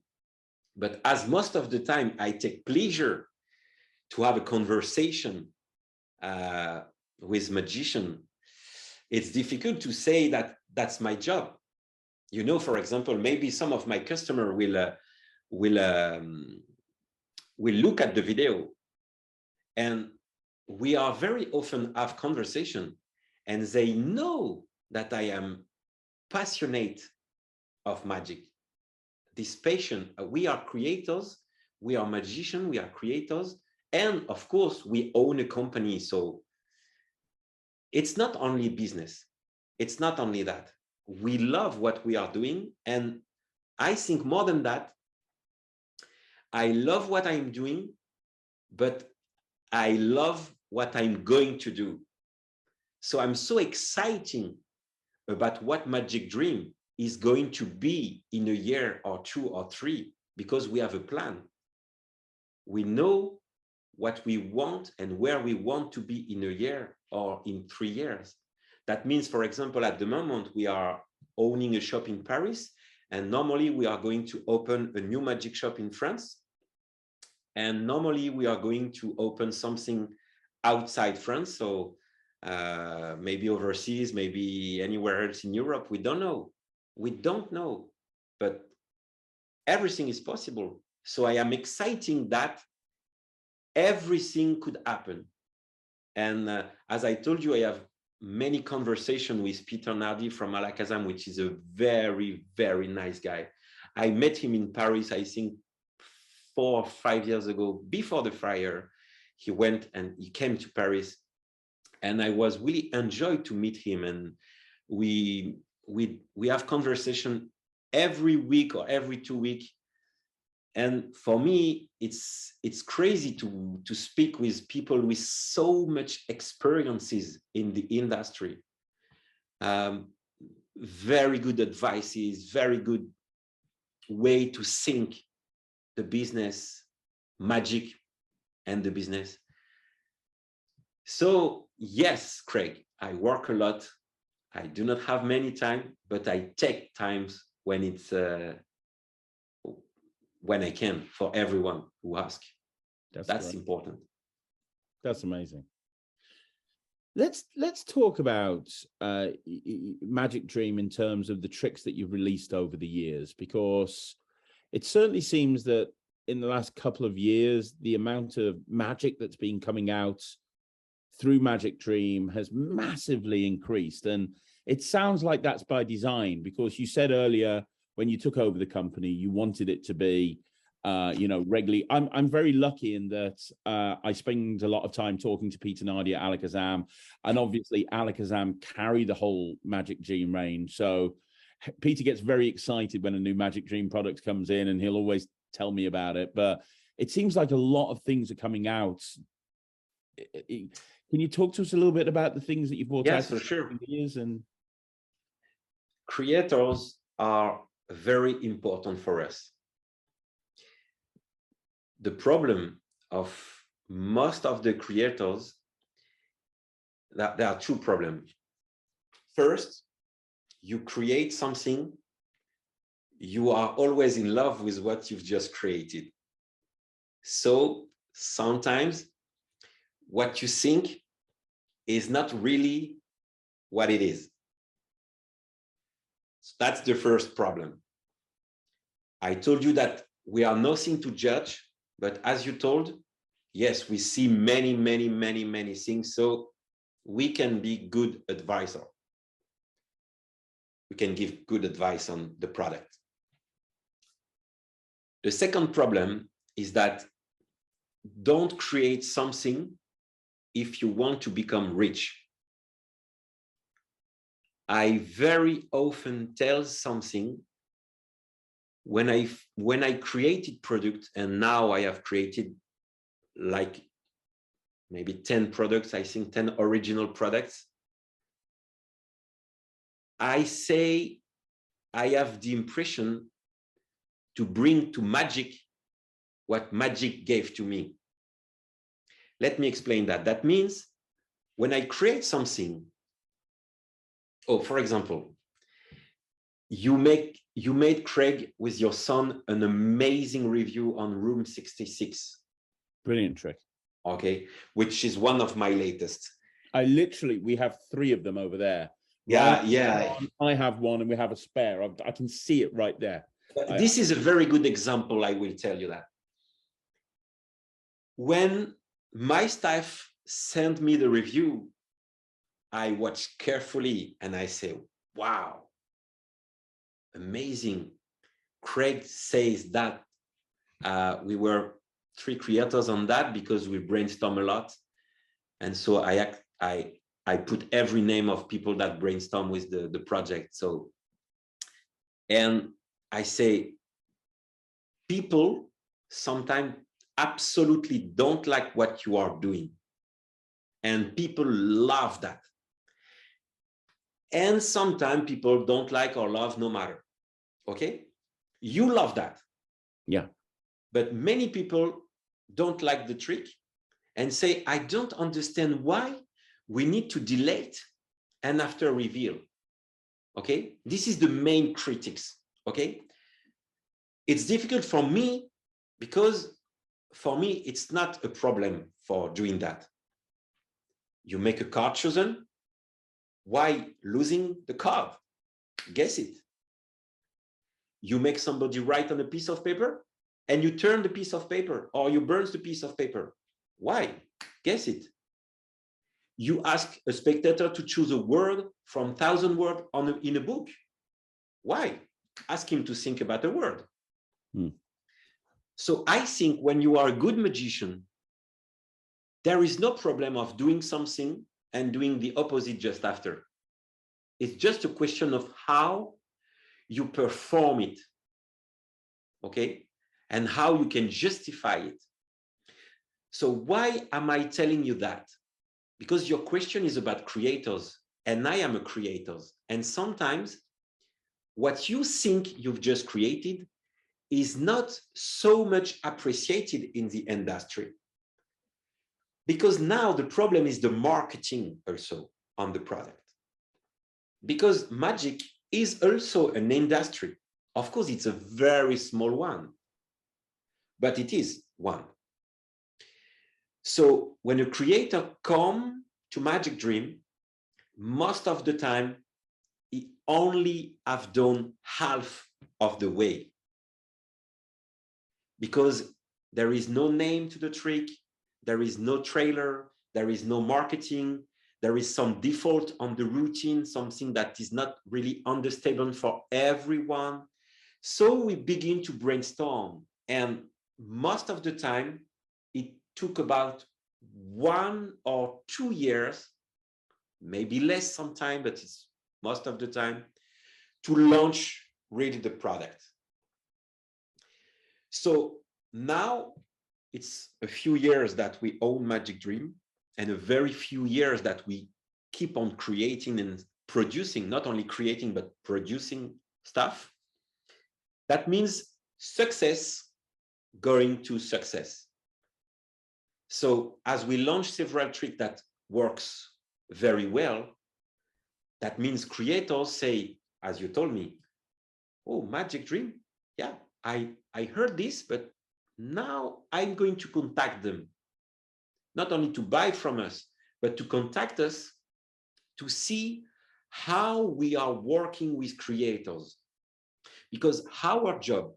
But as most of the time, I take pleasure to have a conversation with magician. It's difficult to say that that's my job. You know, for example, maybe some of my customer will look at the video, and we are very often have conversation, and they know that I am passionate of magic. This passion, we are creators, we are magicians, we are creators, and of course we own a company. So it's not only business, it's not only that. We love what we are doing, and I think more than that, I love what I'm doing, but I love what I'm going to do. So I'm so excited about what Magic Dream is going to be in a year or 2 or 3. because we have a plan. We know what we want and where we want to be in a year or in 3 years. That means, for example, at the moment, we are owning a shop in Paris, and normally we are going to open a new magic shop in France. And normally we are going to open something outside France. So maybe overseas, maybe anywhere else in Europe. We don't know. We don't know, but everything is possible. So I am excited that everything could happen. And as I told you, I have many conversations with Peter Nardi from Alakazam, which is a very, very nice guy. I met him in Paris, I think 4 or 5 years ago, before the fire. He went and he came to Paris, and I was really enjoyed to meet him. And we have conversation every week or every 2 weeks. And for me, it's crazy to speak with people with so much experiences in the industry. Very good advices, very good way to think the business, magic, and the business. So yes, Craig, I work a lot. I do not have many time, but I take times when it's when I can, for everyone who asks. That's important. That's amazing. Let's talk about Magic Dream in terms of the tricks that you've released over the years, because it certainly seems that in the last couple of years, the amount of magic that's been coming out through Magic Dream has massively increased. And it sounds like that's by design, because you said earlier, when you took over the company, you wanted it to be, regularly. I'm very lucky in that I spend a lot of time talking to Peter Nardi at Alakazam, and obviously Alakazam carry the whole Magic Dream range. So Peter gets very excited when a new Magic Dream product comes in, and he'll always tell me about it. But it seems like a lot of things are coming out. Can you talk to us a little bit about the things that you've brought out? Yes, for sure. And creators are very important for us. The problem of most of the creators, that there are 2 problems. First, you create something, you are always in love with what you've just created. So sometimes what you think is not really what it is. So that's the first problem. I told you that we are nothing to judge, but as you told, yes, we see many, many, many, many things. So we can be good advisor. We can give good advice on the product. The second problem is that don't create something if you want to become rich. I very often tell something when I created product, and now I have created like maybe 10 products, I think 10 original products. I say I have the impression to bring to magic what magic gave to me. Let me explain that. That means when I create something, for example, you made, Craig, with your son, an amazing review on room 66. Brilliant trick. Okay, which is one of my latest. We have 3 of them over there. Yeah. I have one, and we have a spare. I can see it right there. This is a very good example, I will tell you that. When my staff sent me the review, I watched carefully and I say, wow, amazing. Craig says that we were 3 creators on that because we brainstorm a lot. And so I put every name of people that brainstorm with the project. So, and I say, people sometimes absolutely don't like what you are doing. And people love that. And sometimes people don't like or love no matter. Okay? You love that. Yeah. But many people don't like the trick and say, I don't understand why we need to delay it and after reveal. Okay, this is the main critics. Okay, it's difficult for me because for me, it's not a problem for doing that. You make a card chosen. Why losing the card? Guess it. You make somebody write on a piece of paper and you turn the piece of paper or you burn the piece of paper. Why? Guess it. You ask a spectator to choose a word from 1,000 words in a book. Why? Ask him to think about a word. So I think when you are a good magician, there is no problem of doing something and doing the opposite just after. It's just a question of how you perform it, okay? And how you can justify it. So why am I telling you that? Because your question is about creators, and I am a creator. And sometimes what you think you've just created is not so much appreciated in the industry. Because now the problem is the marketing also on the product. Because magic is also an industry. Of course, it's a very small one, but it is one. So when a creator comes to Magic Dream, most of the time, he only have done half of the way. Because there is no name to the trick, there is no trailer, there is no marketing, there is some default on the routine, something that is not really understandable for everyone. So we begin to brainstorm, and most of the time, it took about 1 or 2 years, maybe less sometime, but it's most of the time, to launch really the product. So now it's a few years that we own Magic Dream, and a very few years that we keep on creating and producing, not only creating, but producing stuff. That means success going to success. So as we launch several tricks that works very well, that means creators say, as you told me, oh, Magic Dream, yeah, I heard this, but now I'm going to contact them. Not only to buy from us, but to contact us to see how we are working with creators. Because our job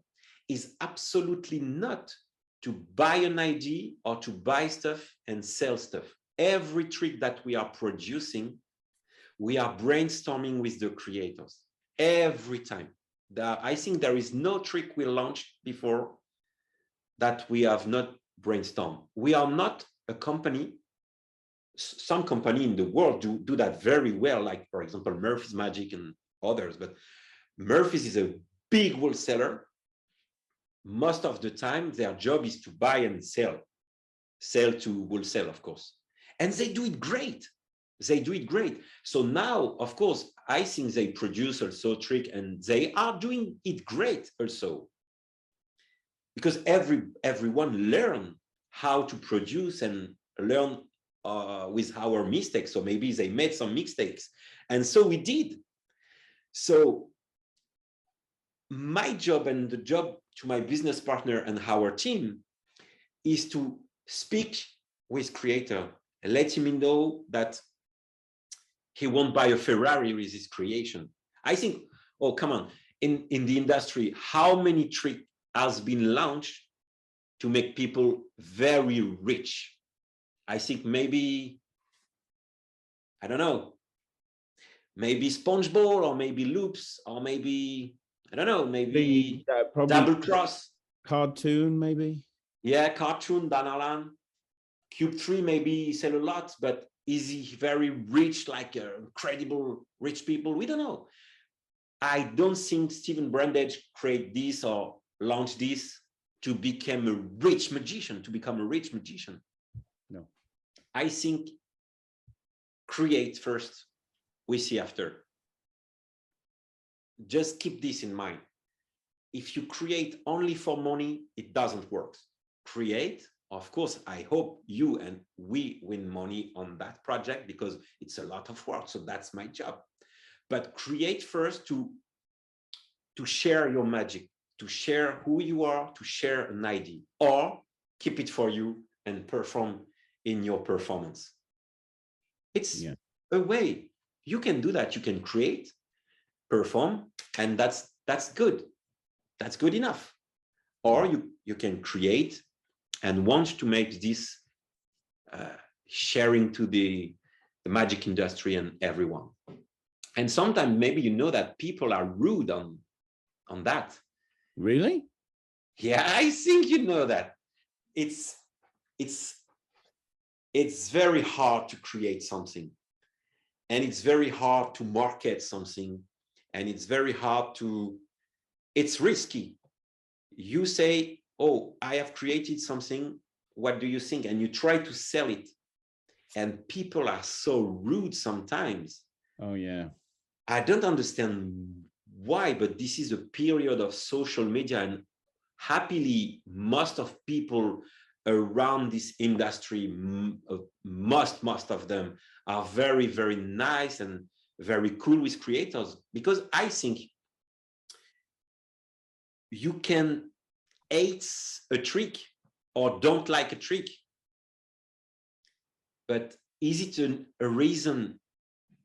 is absolutely not to buy an idea or to buy stuff and sell stuff. Every trick that we are producing, we are brainstorming with the creators every time. I think there is no trick we launched before that we have not brainstormed. We are not a company. Some company in the world do that very well, like, for example, Murphy's Magic and others. But Murphy's is a big wholesaler. Most of the time, their job is to buy and sell to wholesale, of course. And they do it great. They do it great. So now, of course, I think they produce also trick, and they are doing it great also. Because everyone learn how to produce and learn with our mistakes. So maybe they made some mistakes. And so we did. So my job and the job to my business partner and our team is to speak with creator and let him know that he won't buy a Ferrari with his creation. I think, oh, come on, in the industry, how many tricks has been launched to make people very rich? I think maybe, I don't know, maybe SpongeBob, or maybe Loops, or maybe, I don't know, maybe Double Cross. Cartoon, maybe? Yeah, Cartoon, Dan Allen. Cube 3 maybe sell a lot, but is he very rich, like incredible rich people? We don't know. I don't think Stephen Brandage create this or launch this to become a rich magician, No. I think create first, we see after. Just keep this in mind. if you create only for money, it doesn't work. Create, of course, I hope you and we win money on that project because it's a lot of work. So that's my job. But create first to share your magic, to share who you are, to share an idea, or keep it for you and perform in your performance. It's a way you can do that. You can create, perform, and that's good. That's good enough. Or you can create and want to make this sharing to the magic industry and everyone. And sometimes maybe you know that people are rude on that. Really? Yeah, I think you know that. It's very hard to create something, and it's very hard to market something, and it's very hard to, it's risky. You say, oh, I have created something, what do you think? And you try to sell it, and people are so rude sometimes. Oh yeah. I don't understand why, but this is a period of social media, and happily most of people around this industry, most of them are very, very nice and very cool with creators, because I think you can hate a trick or don't like a trick, but is it a reason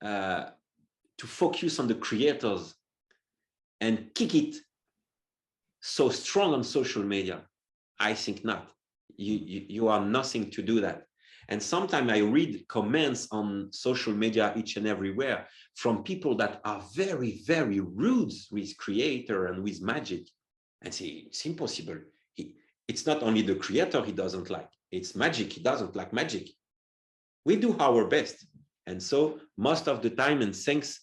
to focus on the creators and kick it so strong on social media? I think not. You are nothing to do that. And sometimes I read comments on social media each and everywhere from people that are very, very rude with creator and with magic, and say it's impossible. It's not only the creator he doesn't like, it's magic. He doesn't like magic. We do our best. And so most of the time, and thanks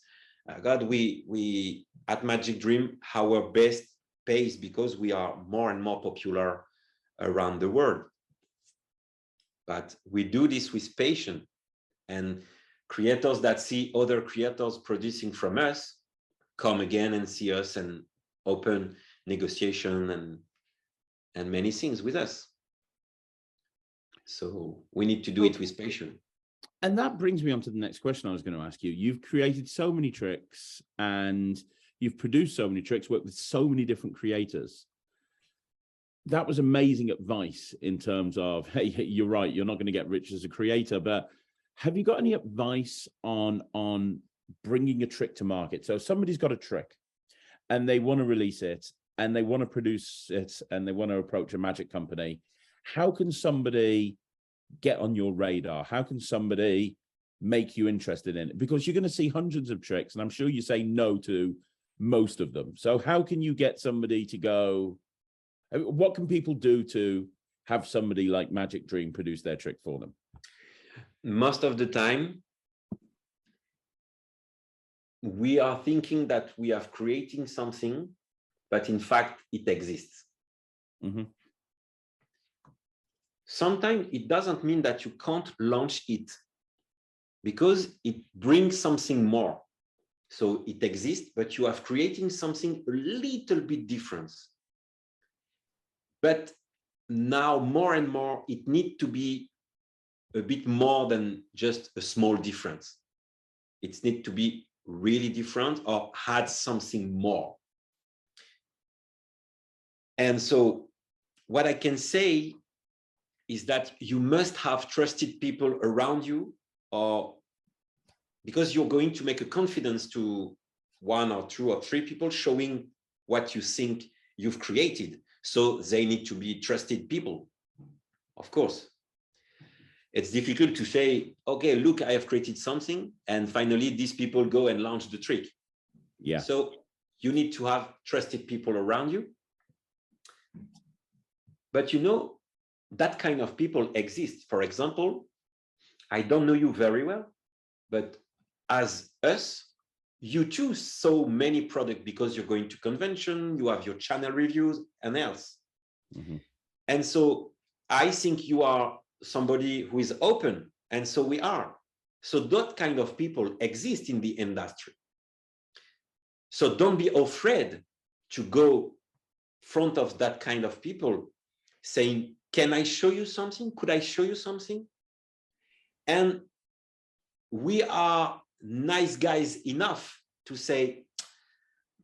God, we at Magic Dream, our best pays because we are more and more popular around the world. But we do this with patience, and creators that see other creators producing from us come again and see us and open negotiation and many things with us. So we need to do it with patience. And that brings me on to the next question I was going to ask you. You've created so many tricks and you've produced so many tricks, worked with so many different creators. That was amazing advice in terms of, hey, you're right, you're not going to get rich as a creator, but have you got any advice on bringing a trick to market? So if somebody's got a trick and they want to release it and they want to produce it and they want to approach a magic company, how can somebody get on your radar? How can somebody make you interested in it? Because you're going to see hundreds of tricks, and I'm sure you say no to most of them. So how can you get somebody to go? What can people do to have somebody like Magic Dream produce their trick for them? Most of the time, we are thinking that we are creating something, but in fact, it exists. Mm-hmm. Sometimes it doesn't mean that you can't launch it, because it brings something more. So it exists, but you are creating something a little bit different. But now more and more, it needs to be a bit more than just a small difference. It needs to be really different or add something more. And so what I can say is that you must have trusted people around you, or because you're going to make a confidence to 1 or 2 or 3 people showing what you think you've created. So they need to be trusted people, of course. It's difficult to say, okay, look, I have created something, and finally these people go and launch the trick. Yeah. So you need to have trusted people around you. But you know, that kind of people exist. For example, I don't know you very well, but as us, you choose so many products because you're going to convention, you have your channel reviews and else. Mm-hmm. And so I think you are somebody who is open, and so we are. So that kind of people exist in the industry. So don't be afraid to go front of that kind of people saying, can I show you something? Could I show you something? And we are nice guys enough to say,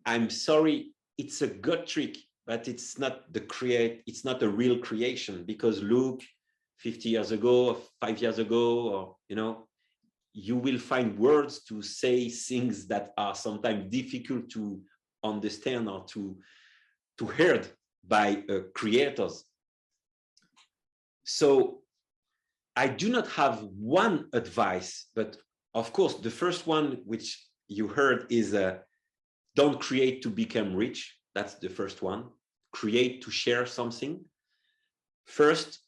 I'm sorry, it's a gut trick, but it's not it's not a real creation, because look, 50 years ago, 5 years ago, or, you know, you will find words to say things that are sometimes difficult to understand or to heard by creators. So I do not have one advice, but of course, the first one which you heard is don't create to become rich. That's the first one. Create to share something. First,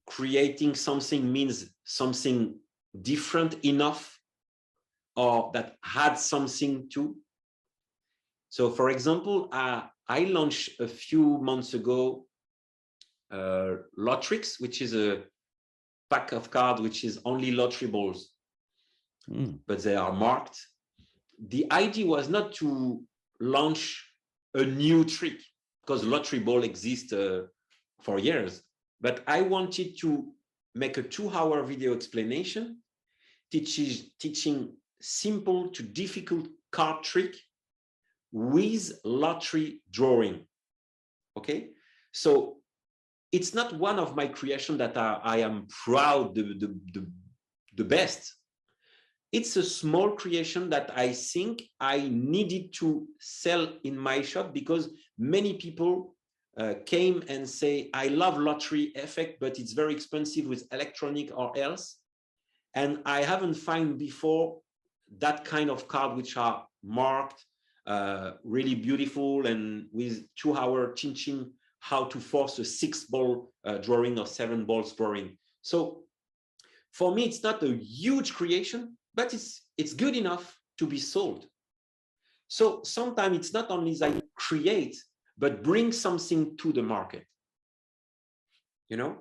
creating something means something different enough or that had something to. So for example, I launched a few months ago NETRIX, which is a pack of cards which is only lottery balls, but they are marked. The idea was not to launch a new trick, because lottery ball exists for years, but I wanted to make a 2-hour video explanation teaching simple to difficult card trick with lottery drawing. Okay, so it's not one of my creations that I am proud the best. It's a small creation that I think I needed to sell in my shop, because many people came and say, I love lottery effect, but it's very expensive with electronic or else. And I haven't found before that kind of card which are marked, really beautiful, and with 2-hour teaching how to force a 6-ball drawing or 7 balls drawing. So for me, it's not a huge creation, but it's good enough to be sold. So sometimes it's not only that I create, but bring something to the market, you know?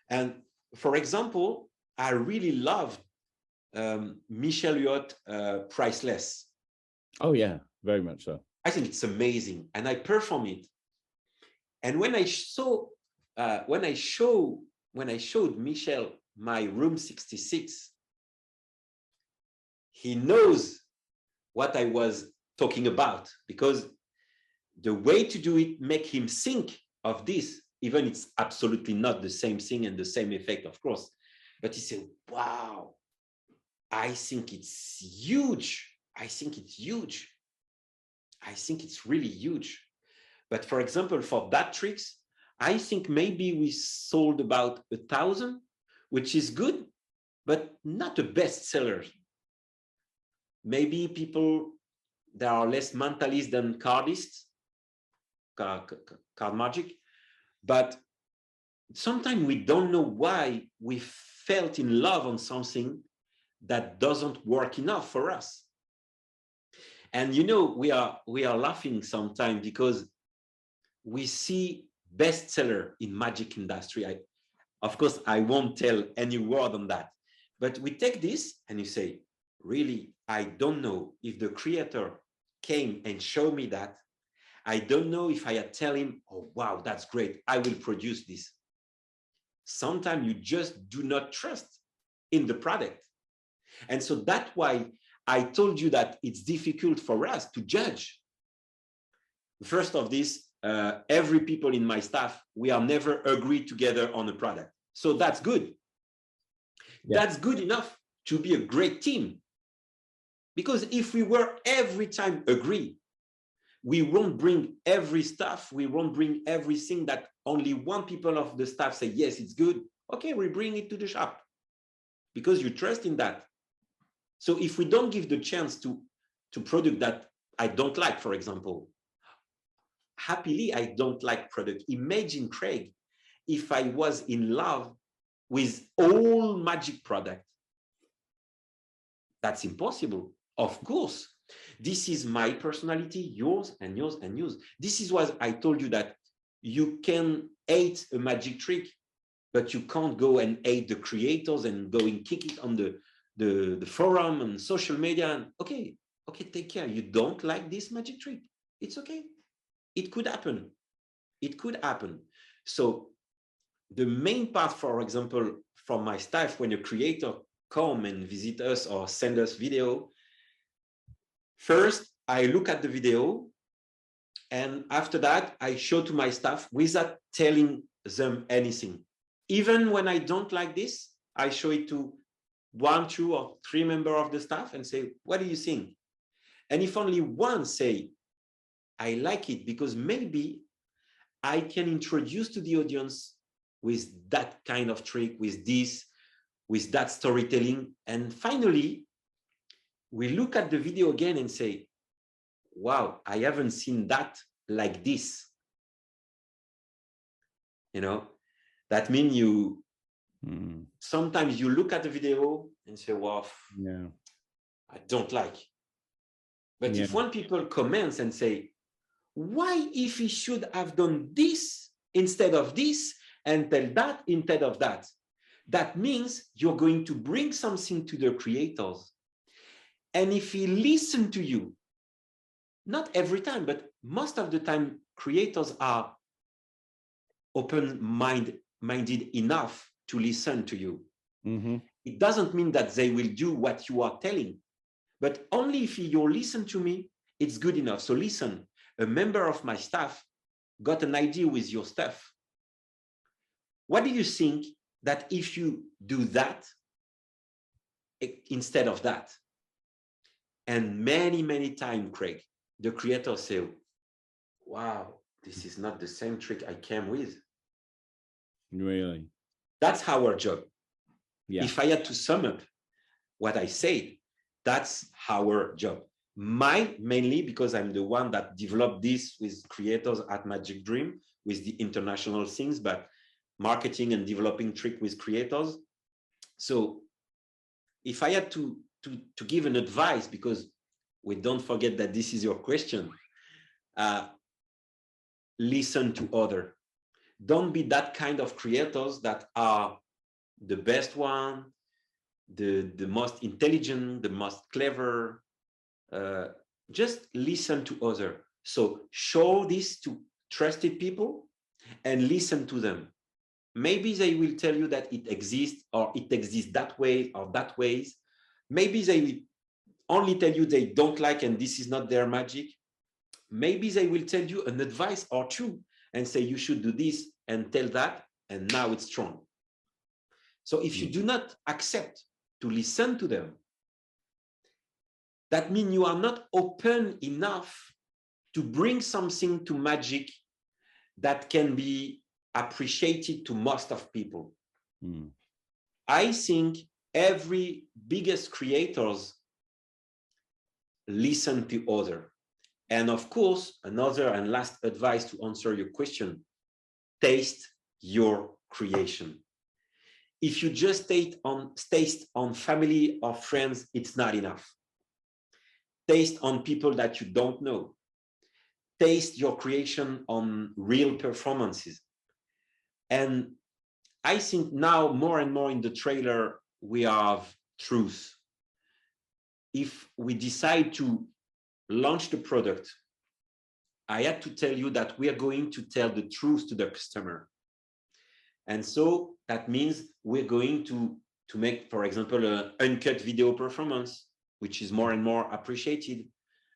And for example, I really love Michel Yoat Priceless. Oh yeah, very much so. I think it's amazing, and I perform it. And when I showed Michel my room 66, he knows what I was talking about, because the way to do it make him think of this, even it's absolutely not the same thing and the same effect, of course. But he said, wow, I think it's huge. I think it's huge. I think it's really huge. But for example, for that tricks, I think maybe we sold about 1,000, which is good, but not a bestseller. Maybe people that are less mentalist than cardists, card magic, but sometimes we don't know why we felt in love on something that doesn't work enough for us. And you know, we are laughing sometimes because we see bestseller in magic industry. Of course, I won't tell any word on that, but we take this and you say, really, I don't know if the creator came and showed me that. I don't know if I had tell him, oh, wow, that's great, I will produce this. Sometimes you just do not trust in the product. And so that's why I told you that it's difficult for us to judge. First of this, every people in my staff, we are never agreed together on a product. So that's good. Yeah. That's good enough to be a great team. Because if we were every time agree, we won't bring every stuff, we won't bring everything that only one people of the staff say, yes, it's good. Okay, we bring it to the shop because you trust in that. So if we don't give the chance to product that I don't like, for example, happily, I don't like product. Imagine, Craig, if I was in love with all magic product. That's impossible. Of course, this is my personality, yours and yours and yours. This is what I told you, that you can hate a magic trick, but you can't go and hate the creators and go and kick it on the forum and social media. And okay, take care. You don't like this magic trick. It's okay. It could happen. it could happen. So the main part, for example, from my staff, when a creator come and visit us or send us video, first I look at the video, and after that I show to my staff without telling them anything. Even when I don't like this, I show it to 1, 2, or 3 members of the staff and say, what do you think? And if only one say, I like it, because maybe I can introduce to the audience with that kind of trick, with this, with that storytelling. And finally, we look at the video again and say, wow, I haven't seen that like this. You know, that means you, sometimes you look at the video and say, wow, yeah, I don't like. But if one people comments and say, why if he should have done this instead of this and tell that instead of that, that means you're going to bring something to the creators. And if he listen to you, not every time, but most of the time, creators are open-minded enough to listen to you. It doesn't mean that they will do what you are telling, but only if you listen to me, it's good enough. So listen, a member of my staff got an idea with your stuff. What do you think that if you do that instead of that? And many, many times, Craig, the creators say, wow, this is not the same trick I came with. Really? That's our job. Yeah. If I had to sum up what I said, that's our job. Mine, mainly because I'm the one that developed this with creators at Magic Dream, with the international things, but marketing and developing trick with creators. So if I had to give an advice, because we don't forget that this is your question, listen to others. Don't be that kind of creators that are the best one, the most intelligent, the most clever. Just listen to others. So show this to trusted people and listen to them. Maybe they will tell you that it exists, or it exists that way or that ways. Maybe they will only tell you they don't like and this is not their magic. Maybe they will tell you an advice or two and say you should do this and tell that, and now it's strong. So if you do not accept to listen to them, that means you are not open enough to bring something to magic that can be appreciated to most of people. I think every biggest creators listen to other. And of course, another and last advice to answer your question, taste your creation. If you just taste on family or friends, it's not enough. Taste on people that you don't know. Taste your creation on real performances. And I think now more and more in the trailer, we have truth. If we decide to launch the product, I had to tell you that we are going to tell the truth to the customer. And so that means we're going to make, for example, an uncut video performance, which is more and more appreciated.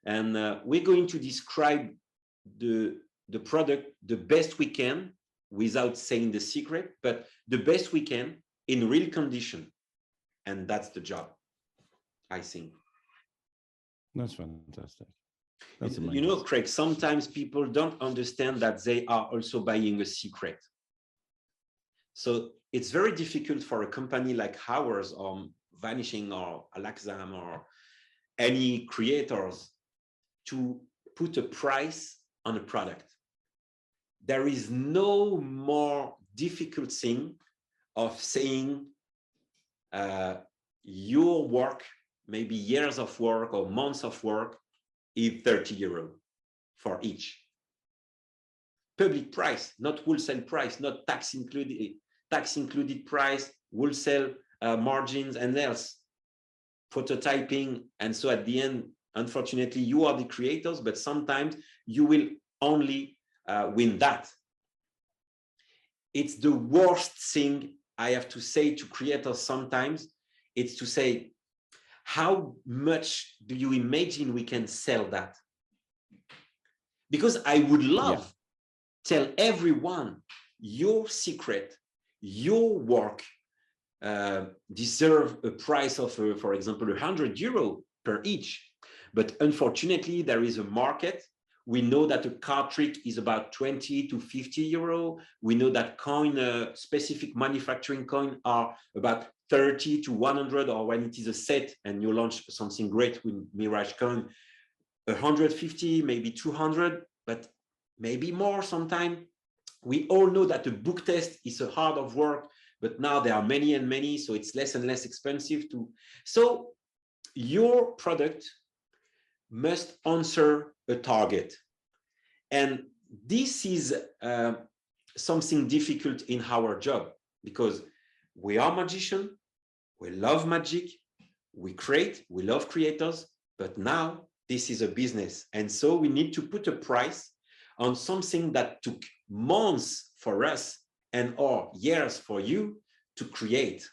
And we're going to describe the product the best we can without saying the secret, but the best we can in real condition. And that's the job, I think. That's fantastic. That's amazing. amazing. You know, Craig, sometimes people don't understand that they are also buying a secret. So it's very difficult for a company like ours, or Vanishing, or Alakazam, or any creators to put a price on a product. There is no more difficult thing of saying your work, maybe years of work or months of work, is 30 euros for each. Public price, not wholesale price, not tax included price, wholesale margins and else, prototyping. And so at the end, unfortunately, you are the creators, but sometimes you will only win that. it's the worst thing I have to say to creators sometimes. It's to say, how much do you imagine we can sell that? Because I would love tell everyone your secret, your work deserve a price of, for example, €100 per each. But unfortunately, there is a market. We know that a card trick is about 20 to 50 euro. We know that coin, specific manufacturing coin are about 30 to 100, or when it is a set and you launch something great with Mirage coin, 150, maybe 200, but maybe more sometime. We all know that a book test is a hard of work, but now there are many and many, so it's less and less expensive to. So your product must answer a target. And this is something difficult in our job, because we are magicians, we love magic, we create, we love creators, but now this is a business. And so we need to put a price on something that took months for us and or years for you to create.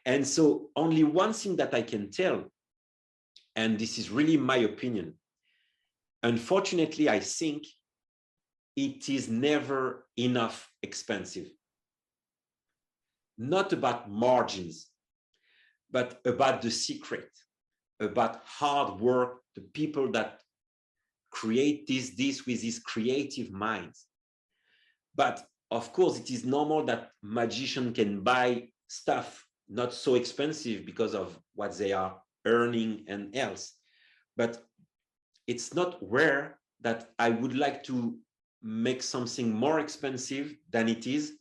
And so only one thing that I can tell, and this is really my opinion, unfortunately, I think it is never enough expensive. Not about margins, but about the secret, about hard work, the people that create this with these creative minds. But of course, it is normal that magicians can buy stuff not so expensive because of what they are earning and else. But it's not rare that I would like to make something more expensive than it is,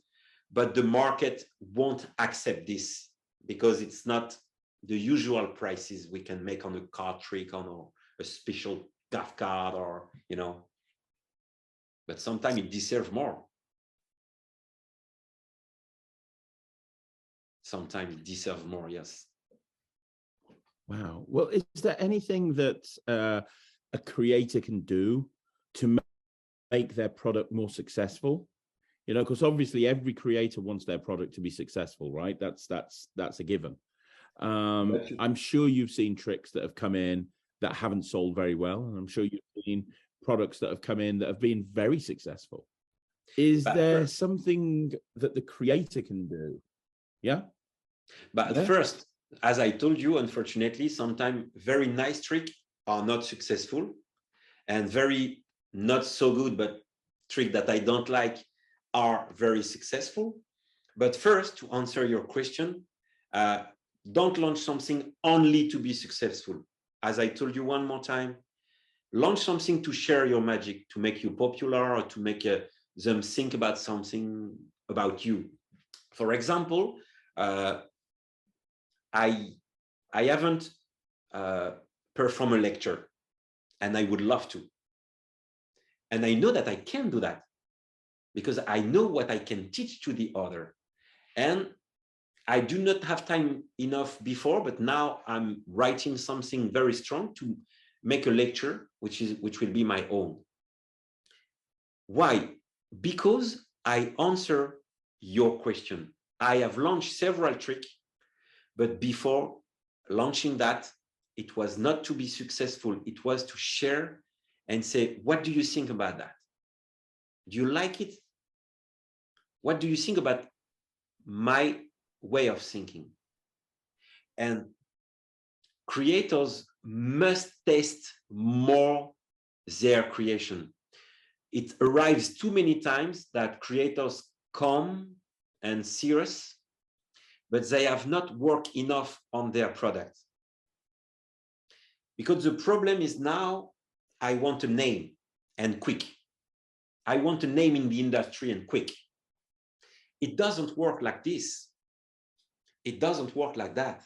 but the market won't accept this because it's not the usual prices we can make on a card trick, on a special gift card, or, you know, but sometimes it deserves more. Sometimes it deserves more, yes. Wow. Well, is there anything that a creator can do to make their product more successful? You know, because obviously every creator wants their product to be successful, right? That's a given. I'm sure you've seen tricks that have come in that haven't sold very well, and I'm sure you've seen products that have come in that have been very successful. Is there something that the creator can do? Yeah. But first, as I told you, unfortunately, sometimes very nice tricks are not successful, and very not so good, but trick that I don't like are very successful. But first, to answer your question, don't launch something only to be successful. As I told you one more time, launch something to share your magic, to make you popular, or to make them think about something about you. For example, I haven't performed a lecture, and I would love to. And I know that I can do that because I know what I can teach to the other. And I do not have time enough before, but now I'm writing something very strong to make a lecture, which will be my own. Why? Because I answer your question. I have launched several tricks, but before launching that, it was not to be successful. It was to share and say, what do you think about that? Do you like it? What do you think about my way of thinking? And creators must test more their creation. It arrives too many times that creators come and see us, but they have not worked enough on their product. Because the problem is now, I want a name and quick. I want a name in the industry and quick. It doesn't work like this. It doesn't work like that.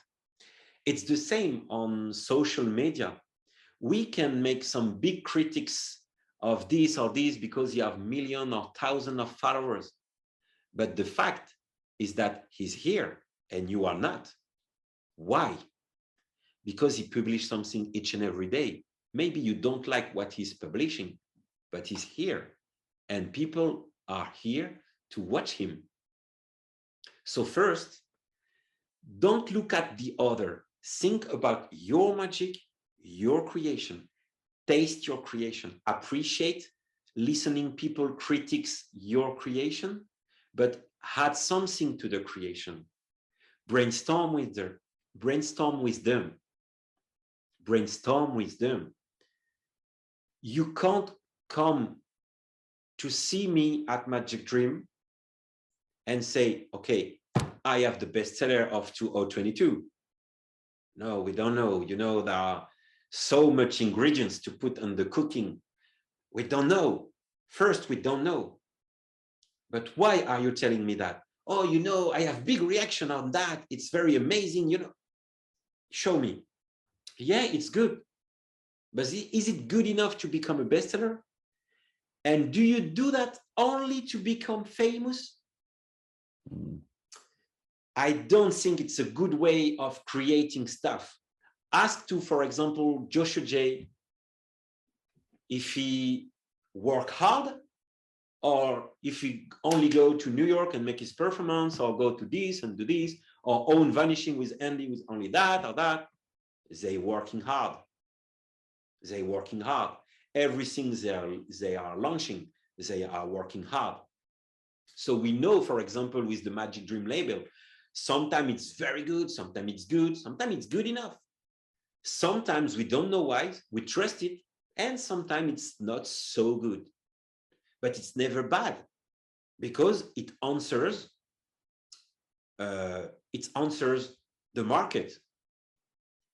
It's the same on social media. We can make some big critics of this or this because you have millions or thousands of followers. But the fact is that he's here and you are not. Why? Because he published something each and every day. Maybe you don't like what he's publishing, but he's here. And people are here to watch him. So first, don't look at the other. Think about your magic, your creation. Taste your creation. Appreciate listening people critics your creation, but add something to the creation. Brainstorm with them. Brainstorm with them. Brainstorm with them. You can't come to see me at Magic Dream and say, okay, I have the bestseller of 2022. No, we don't know. You know, there are so much ingredients to put on the cooking. We don't know. First, we don't know. But why are you telling me that? Oh, you know, I have big reaction on that. It's very amazing, you know. Show me. Yeah, it's good. But is it good enough to become a bestseller? And do you do that only to become famous? I don't think it's a good way of creating stuff. Ask to, for example, Joshua J, if he work hard, or if he only go to New York and make his performance, or go to this and do this, or own Vanishing with Andy with only that or that. They working hard. They working hard. Everything they are launching, they are working hard. So we know, for example, with the Magic Dream label, sometimes it's very good, sometimes it's good, sometimes it's good enough. Sometimes we don't know why, we trust it, and sometimes it's not so good. But it's never bad, because it answers the market.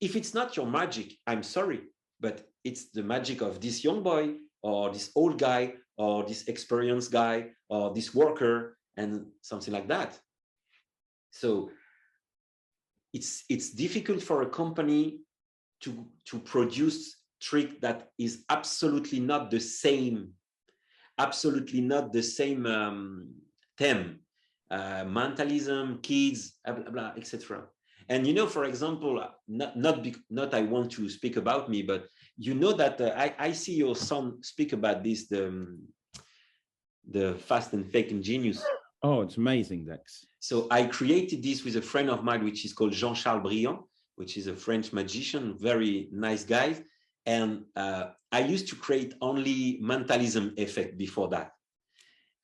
If it's not your magic, I'm sorry, but it's the magic of this young boy, or this old guy, or this experienced guy, or this worker, and something like that. So it's difficult for a company to produce trick that is absolutely not the same theme, mentalism, kids, blah, blah, blah, etc. And you know, for example, not I want to speak about me, but you know that I see your son speak about this, the Fast and Fake and Genius. Oh, it's amazing, Dex. So I created this with a friend of mine, which is called Jean-Charles Briand, which is a French magician, very nice guy. And I used to create only mentalism effect before that.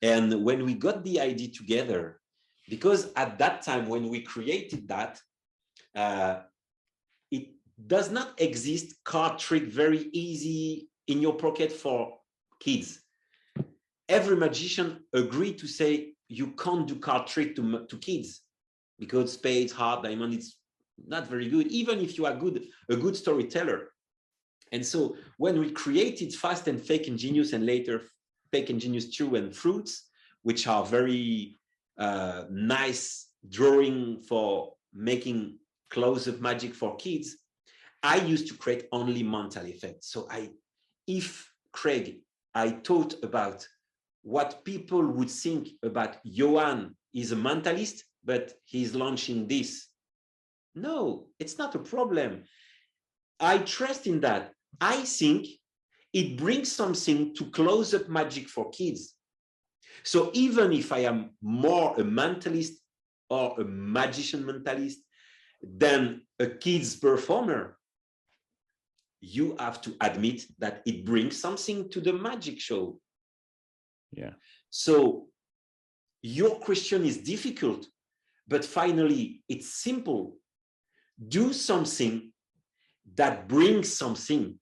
And when we got the idea together, because at that time when we created that, it does not exist card trick very easy in your pocket for kids. Every magician agreed to say you can't do card trick to kids, because spades, heart, diamond, it's not very good, even if you are a good storyteller. And so when we created Fast and Fake and Genius, and later Fake and Genius 2 and Fruits, which are very nice drawing for making close-up magic for kids, I used to create only mental effects. So if Craig, I thought about what people would think about Yoan is a mentalist, but he's launching this. No, it's not a problem. I trust in that. I think it brings something to close-up magic for kids. So even if I am more a mentalist or a magician mentalist than a kids performer, you have to admit that it brings something to the magic show. Yeah. So your question is difficult, but finally it's simple. Do something that brings something.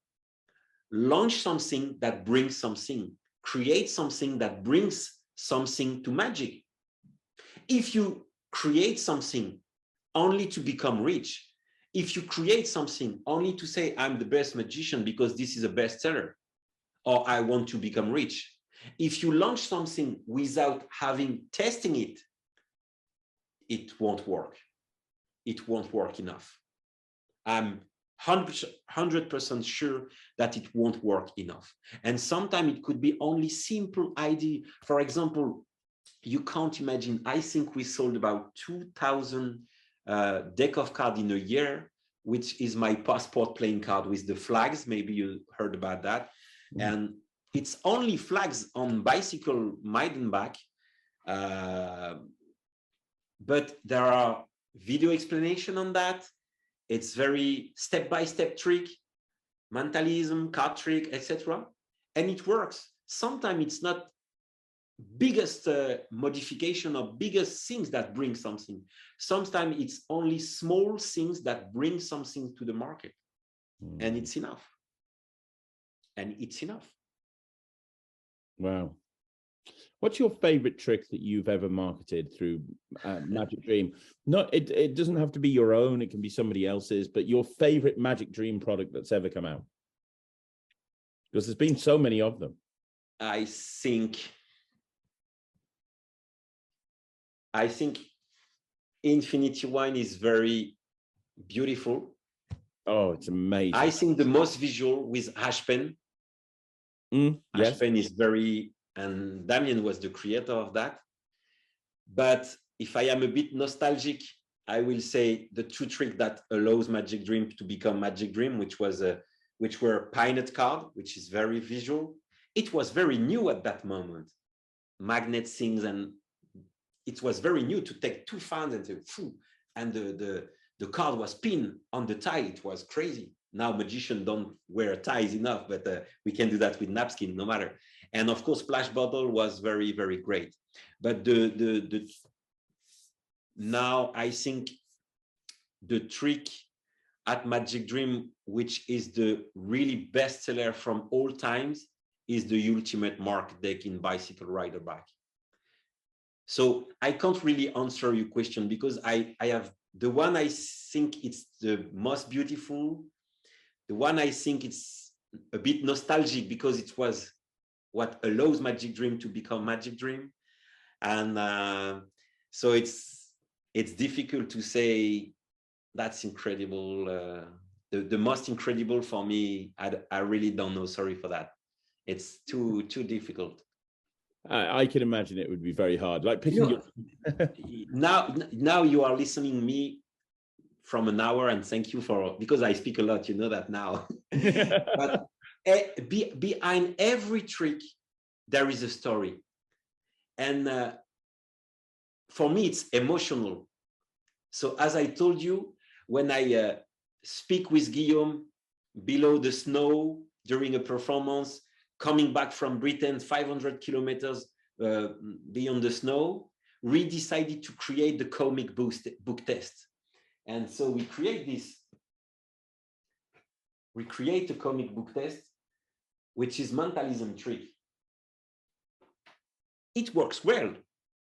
Launch something that brings something. Create something that brings something to magic. If you create something only to become rich, if you create something only to say, I'm the best magician because this is a bestseller, or I want to become rich, if you launch something without having testing it, it won't work. It won't work enough. I'm 100% sure that it won't work enough. And sometimes it could be only simple idea. For example, you can't imagine, I think we sold about 2,000 deck of cards in a year, which is my passport playing card with the flags. Maybe you heard about that. And it's only flags on bicycle mountain bike But there are video explanation on that. It's very step-by-step trick, mentalism, card trick, etc. And it works. Sometimes it's not biggest modification or biggest things that bring something. Sometimes it's only small things that bring something to the market. And it's enough. And it's enough. Wow. What's your favorite trick that you've ever marketed through Magic Dream? It doesn't have to be your own. It can be somebody else's, but your favorite Magic Dream product that's ever come out. Because there's been so many of them. I think Infinity Wine is very beautiful. Oh, it's amazing. I think the most visual with Hash Pen. Yes. Hash Pen is very, and Damien was the creator of that. But if I am a bit nostalgic, I will say the two tricks that allows Magic Dream to become Magic Dream, which were Pinot card, which is very visual. It was very new at that moment. Magnet things, and it was very new to take two fans and the card was pinned on the tie. It was crazy. Now magicians don't wear ties enough, but we can do that with napkin, no matter. And of course, Splash Bottle was very, very great. But now I think the trick at Magic Dream, which is the really best seller from all times, is the Ultimate Mark deck in Bicycle Rider Back. So I can't really answer your question because I have the one I think it's the most beautiful, the one I think it's a bit nostalgic because it was what allows Magic Dream to become Magic Dream. And so it's difficult to say that's incredible. The most incredible for me, I really don't know. Sorry for that. It's too difficult. I can imagine it would be very hard. Like picking now you are listening me from an hour, and thank you for, because I speak a lot, you know that now. But behind every trick, there is a story. And for me, it's emotional. So as I told you, when I speak with Guillaume below the snow during a performance, coming back from Britain, 500 kilometers beyond the snow, we decided to create the comic book test. And so we create this. We create a comic book test, which is mentalism trick. It works well.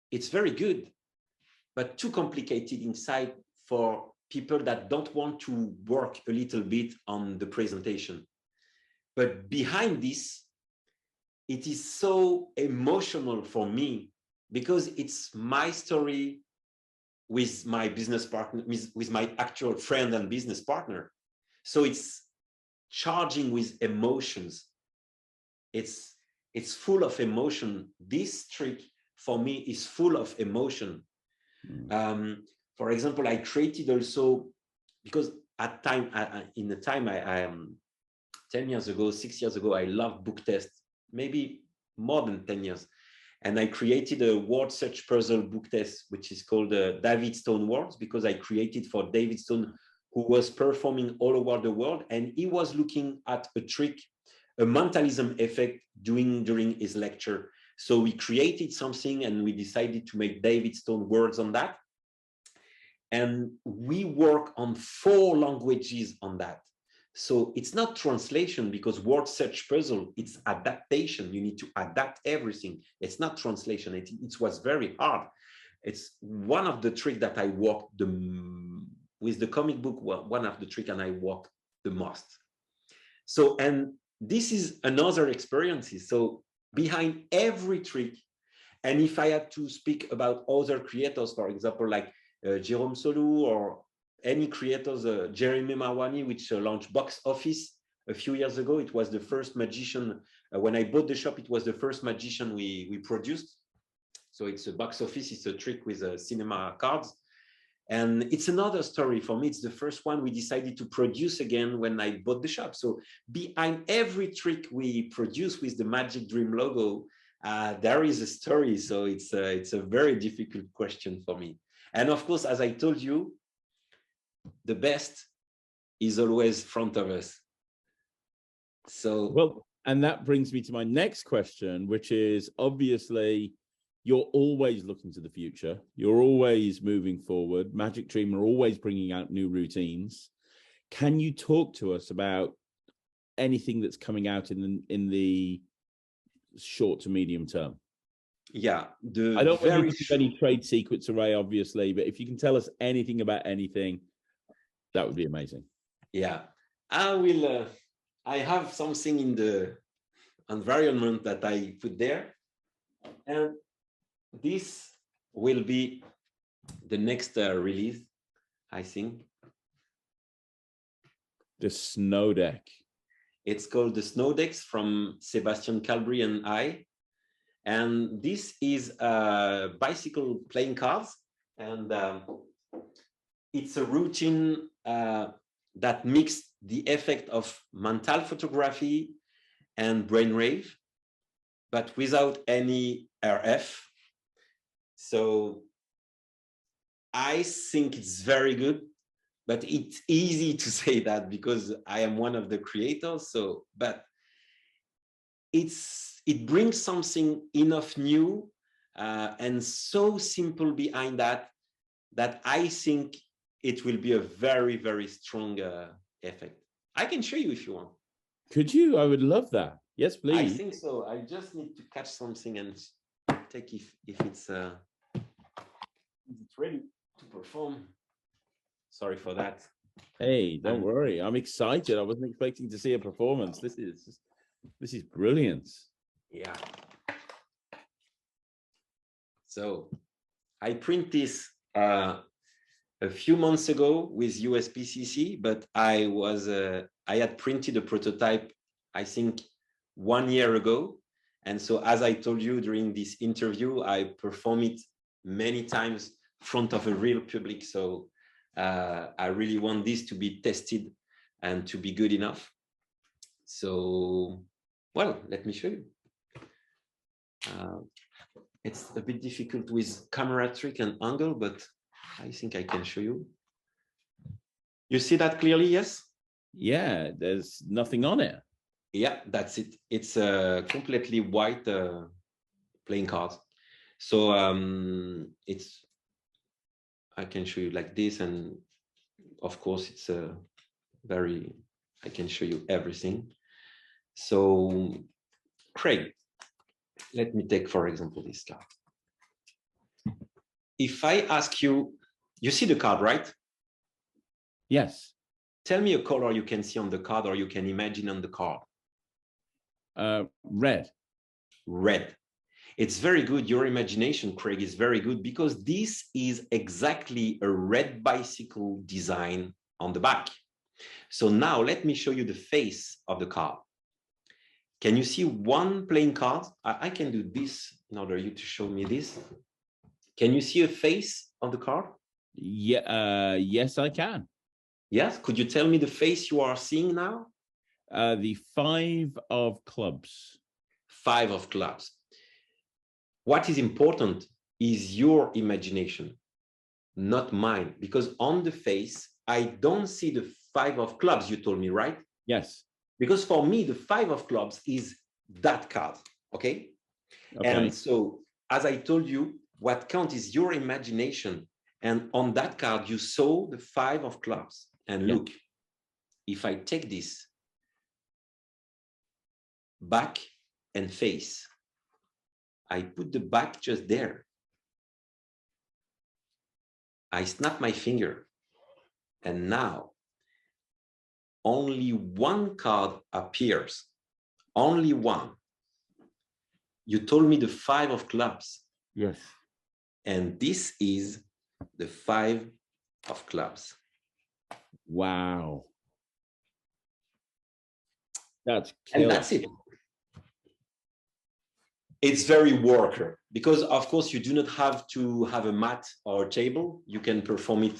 It's very good, but too complicated inside for people that don't want to work a little bit on the presentation. But behind this, it is so emotional for me because it's my story with my business partner, with my actual friend and business partner. So it's charging with emotions. It's full of emotion. This trick for me is full of emotion. For example, I created also, because at time, in the time I 10 years ago, 6 years ago, I loved book tests, maybe more than 10 years. And I created a word search puzzle book test, which is called David Stone Words, because I created for David Stone, who was performing all over the world. And he was looking at a trick, a mentalism effect during his lecture. So we created something and we decided to make David Stone words on that. And we work on 4 languages on that. So it's not translation, because word search puzzle, it's adaptation. You need to adapt everything. It's not translation. It was very hard. It's one of the tricks that I worked with the comic book, one of the tricks, and I worked the most. So, and this is another experience. So behind every trick, and if I had to speak about other creators, for example, like Jérôme Solou or any creators, Jeremy Marwani, which launched Box Office a few years ago. It was the first magician. When I bought the shop, it was the first magician we produced. So it's a Box Office. It's a trick with cinema cards. And it's another story for me. It's the first one we decided to produce again when I bought the shop. So behind every trick we produce with the Magic Dream logo, There is a story, so it's a very difficult question for me. And of course, as I told you, the best is always front of us. So well, and that brings me to my next question, which is obviously you're always looking to the future. You're always moving forward. Magic Dream are always bringing out new routines. Can you talk to us about anything that's coming out in the short to medium term? Yeah, I don't want you to give any trade secrets away, obviously, but if you can tell us anything about anything, that would be amazing. Yeah, I will. I have something in the environment that I put there, and this will be the next release, I think. The Snow Deck. It's called the Snow Decks from Sebastian Calbry and I. And this is bicycle playing cards. And it's a routine that mixes the effect of mental photography and brainwave, but without any RF. So I think it's very good, but it's easy to say that because I am one of the creators. So, but it brings something enough new and so simple behind that I think it will be a very, very strong effect. I can show you if you want. Could you? I would love that. Yes, please. I think so. I just need to catch something and take if it's ready to perform. Sorry for that. Hey, don't worry. I'm excited. I wasn't expecting to see a performance. This is brilliant. Yeah. So I print this a few months ago with USPCC, but I had printed a prototype, I think 1 year ago. And so as I told you during this interview, I perform it many times in front of a real public. So I really want this to be tested and to be good enough. So, well, let me show you. It's a bit difficult with camera trick and angle, but I think I can show you. You see that clearly, yes? Yeah, there's nothing on it. Yeah, that's it. It's a completely white playing card. So I can show you like this, and of course it's a I can show you everything. So Craig, let me take, for example, this card. If I ask you, you see the card, right? Yes. Tell me a color you can see on the card or you can imagine on the card. Red. Red. It's very good. Your imagination, Craig, is very good because this is exactly a red bicycle design on the back. So now let me show you the face of the card. Can you see one playing card? I can do this in order you to show me this. Can you see a face on the card? Yeah. Yes, I can. Yes. Could you tell me the face you are seeing now? The 5 of clubs. 5 of clubs. What is important is your imagination, not mine, because on the face, I don't see the 5 of clubs you told me, right? Yes. Because for me, the 5 of clubs is that card, okay? And so, as I told you, what counts is your imagination. And on that card, you saw the 5 of clubs. And look, if I take this back and face, I put the back just there. I snap my finger. And now, only one card appears. Only one. You told me the 5 of clubs. Yes. And this is the 5 of clubs. Wow. That's killer. And that's it. It's very worker because, of course, you do not have to have a mat or a table. You can perform it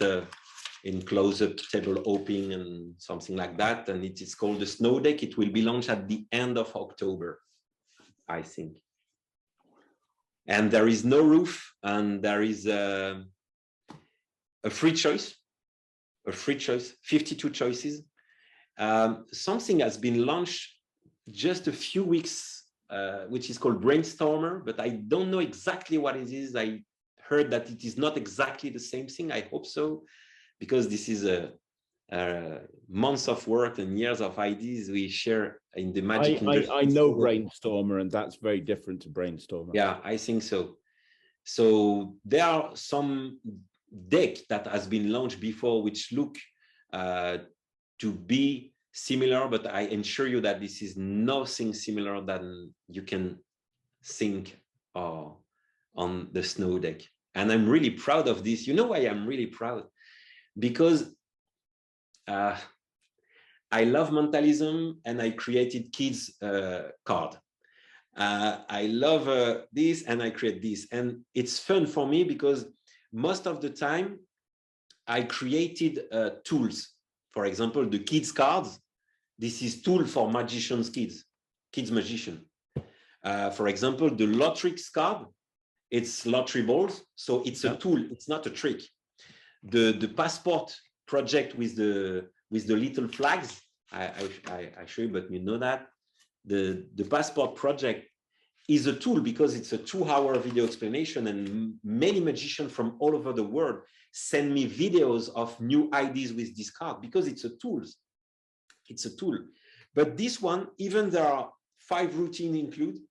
in close-up, table opening and something like that. And it is called the Snow Deck. It will be launched at the end of October, I think. and there is no roof, and there is a free choice, 52 choices. Something has been launched just a few weeks, which is called Brainstormer, but I don't know exactly what it is. I heard that it is not exactly the same thing. I hope so, because this is a months of work and years of ideas we share in the magic industry. I know Brainstormer, and that's very different to Brainstormer. Yeah, I think so. So there are some deck that has been launched before which look to be similar, but I assure you that this is nothing similar than you can think on the snow deck. And I'm really proud of this. You know why I'm really proud? Because I love mentalism, and I created kids card. I love this, and I create this, and it's fun for me because most of the time I created tools. For example, the kids cards. This is tool for magicians, kids magician. For example, the NETRIX card. It's lottery balls, so it's a tool. It's not a trick. The passport project with the little flags. I show you, but you know that the passport project is a tool because it's a 2-hour video explanation, and many magicians from all over the world send me videos of new ideas with this card because it's a tool. It's a tool. But this one, even there are 5 routines included,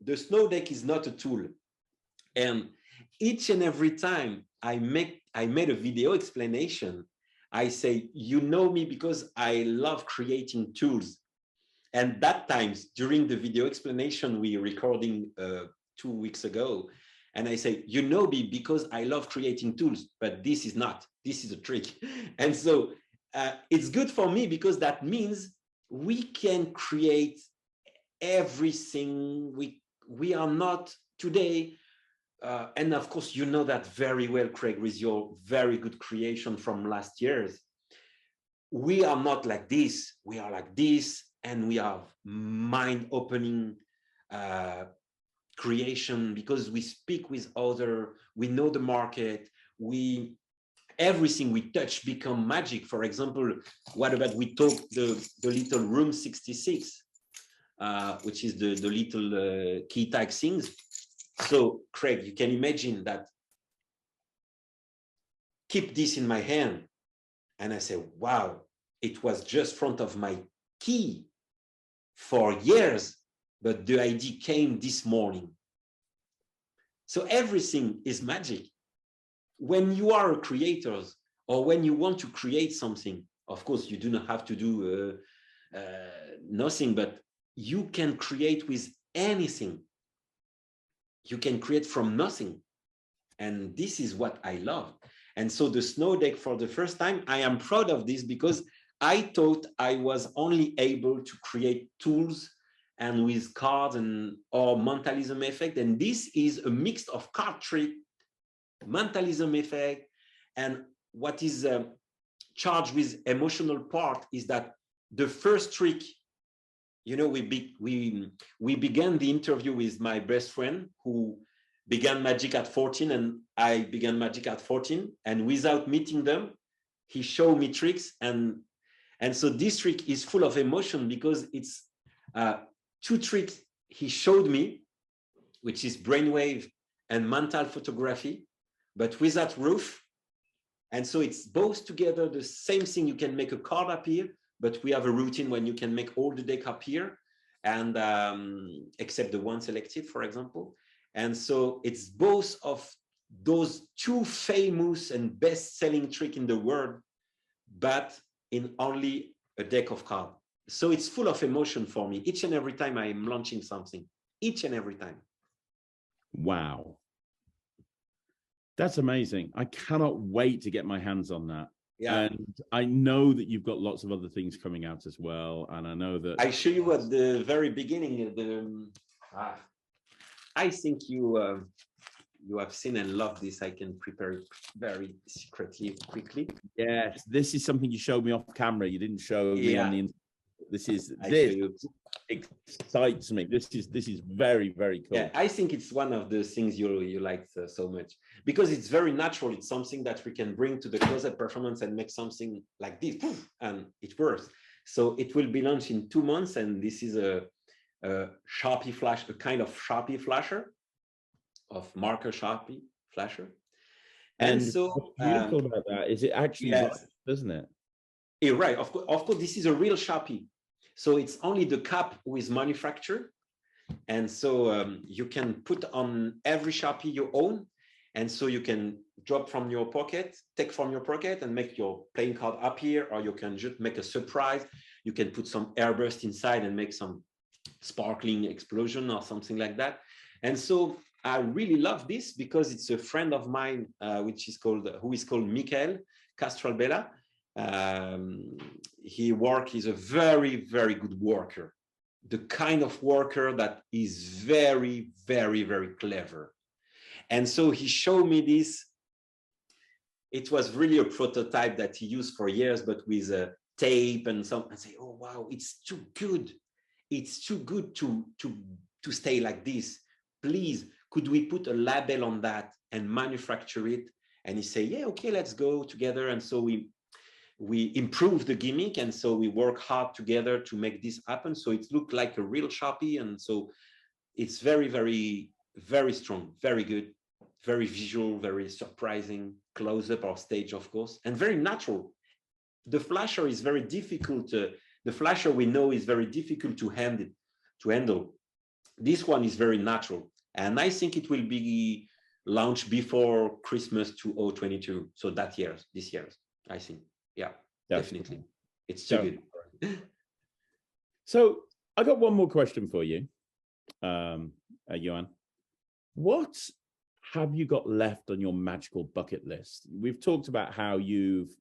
the snow deck is not a tool. And each and every time I made a video explanation, I say, you know me because I love creating tools. And that times during the video explanation we recording 2 weeks ago, and I say, you know me because I love creating tools, but this is not. This is a trick. And so it's good for me because that means we can create everything. We are not today. And of course, you know that very well, Craig, with your very good creation from last years. We are not like this. We are like this, and we have mind-opening creation because we speak with others. We know the market. Everything we touch become magic. For example, what about we talk the little room 66, which is the little key tag things. So, Craig, you can imagine that. Keep this in my hand. And I say, wow, it was just front of my key for years, but the idea came this morning. So everything is magic. When you are a creator, or when you want to create something, of course, you do not have to do nothing, but you can create with anything. You can create from nothing. And this is what I love. And so the snow deck, for the first time, I am proud of this because I thought I was only able to create tools and with cards or mentalism effect. And this is a mix of card trick, mentalism effect, and what is charged with emotional part is that the first trick, you know, we began the interview with my best friend who began magic at 14, and I began magic at 14. And without meeting them, he showed me tricks. And so this trick is full of emotion because it's 2 tricks he showed me, which is brainwave and mental photography, but without roof. And so it's both together the same thing. You can make a card appear, but we have a routine when you can make all the deck appear, and except the one selected, for example. And so it's both of those 2 famous and best-selling tricks in the world, but in only a deck of cards. So it's full of emotion for me each and every time I am launching something, each and every time. Wow. That's amazing. I cannot wait to get my hands on that. Yeah. And I know that you've got lots of other things coming out as well. And I know that I show you at the very beginning, I think you have seen and loved this. I can prepare it very secretly, quickly. Yes, this is something you showed me off camera. You didn't show me on the. This is this. excites me. This is very, very cool. Yeah, I think it's one of the things you like so much, because it's very natural. It's something that we can bring to the close-up performance and make something like this, and it works. So it will be launched in 2 months, and this is a Sharpie flash, a kind of Sharpie flasher, of marker Sharpie flasher. And so what's beautiful about that is it actually works, doesn't it? Yeah, right. Of course, this is a real Sharpie. So it's only the cap who is manufactured. And so you can put on every Sharpie you own. And so you can drop from your pocket, take from your pocket and make your playing card appear, or you can just make a surprise. You can put some airburst inside and make some sparkling explosion or something like that. And so I really love this because it's a friend of mine, who is called Michael Castralbella. He's a very, very good worker, the kind of worker that is very, very, very clever. And so he showed me this. It was really a prototype that he used for years, but with a tape and some. I say, oh wow, it's too good. It's too good to stay like this. Please, could we put a label on that and manufacture it? And he said, yeah, okay, let's go together. And so we improve the gimmick, and so we work hard together to make this happen. So it looked like a real Sharpie, and so it's very, very, very strong, very good, very visual, very surprising, close up or stage, of course, and very natural. The flasher is very difficult. The flasher we know is very difficult to handle. This one is very natural, and I think it will be launched before Christmas 2022. So this year, I think. Yeah, definitely. It's too good. So I got one more question for you, Yoan. What have you got left on your magical bucket list? We've talked about how you've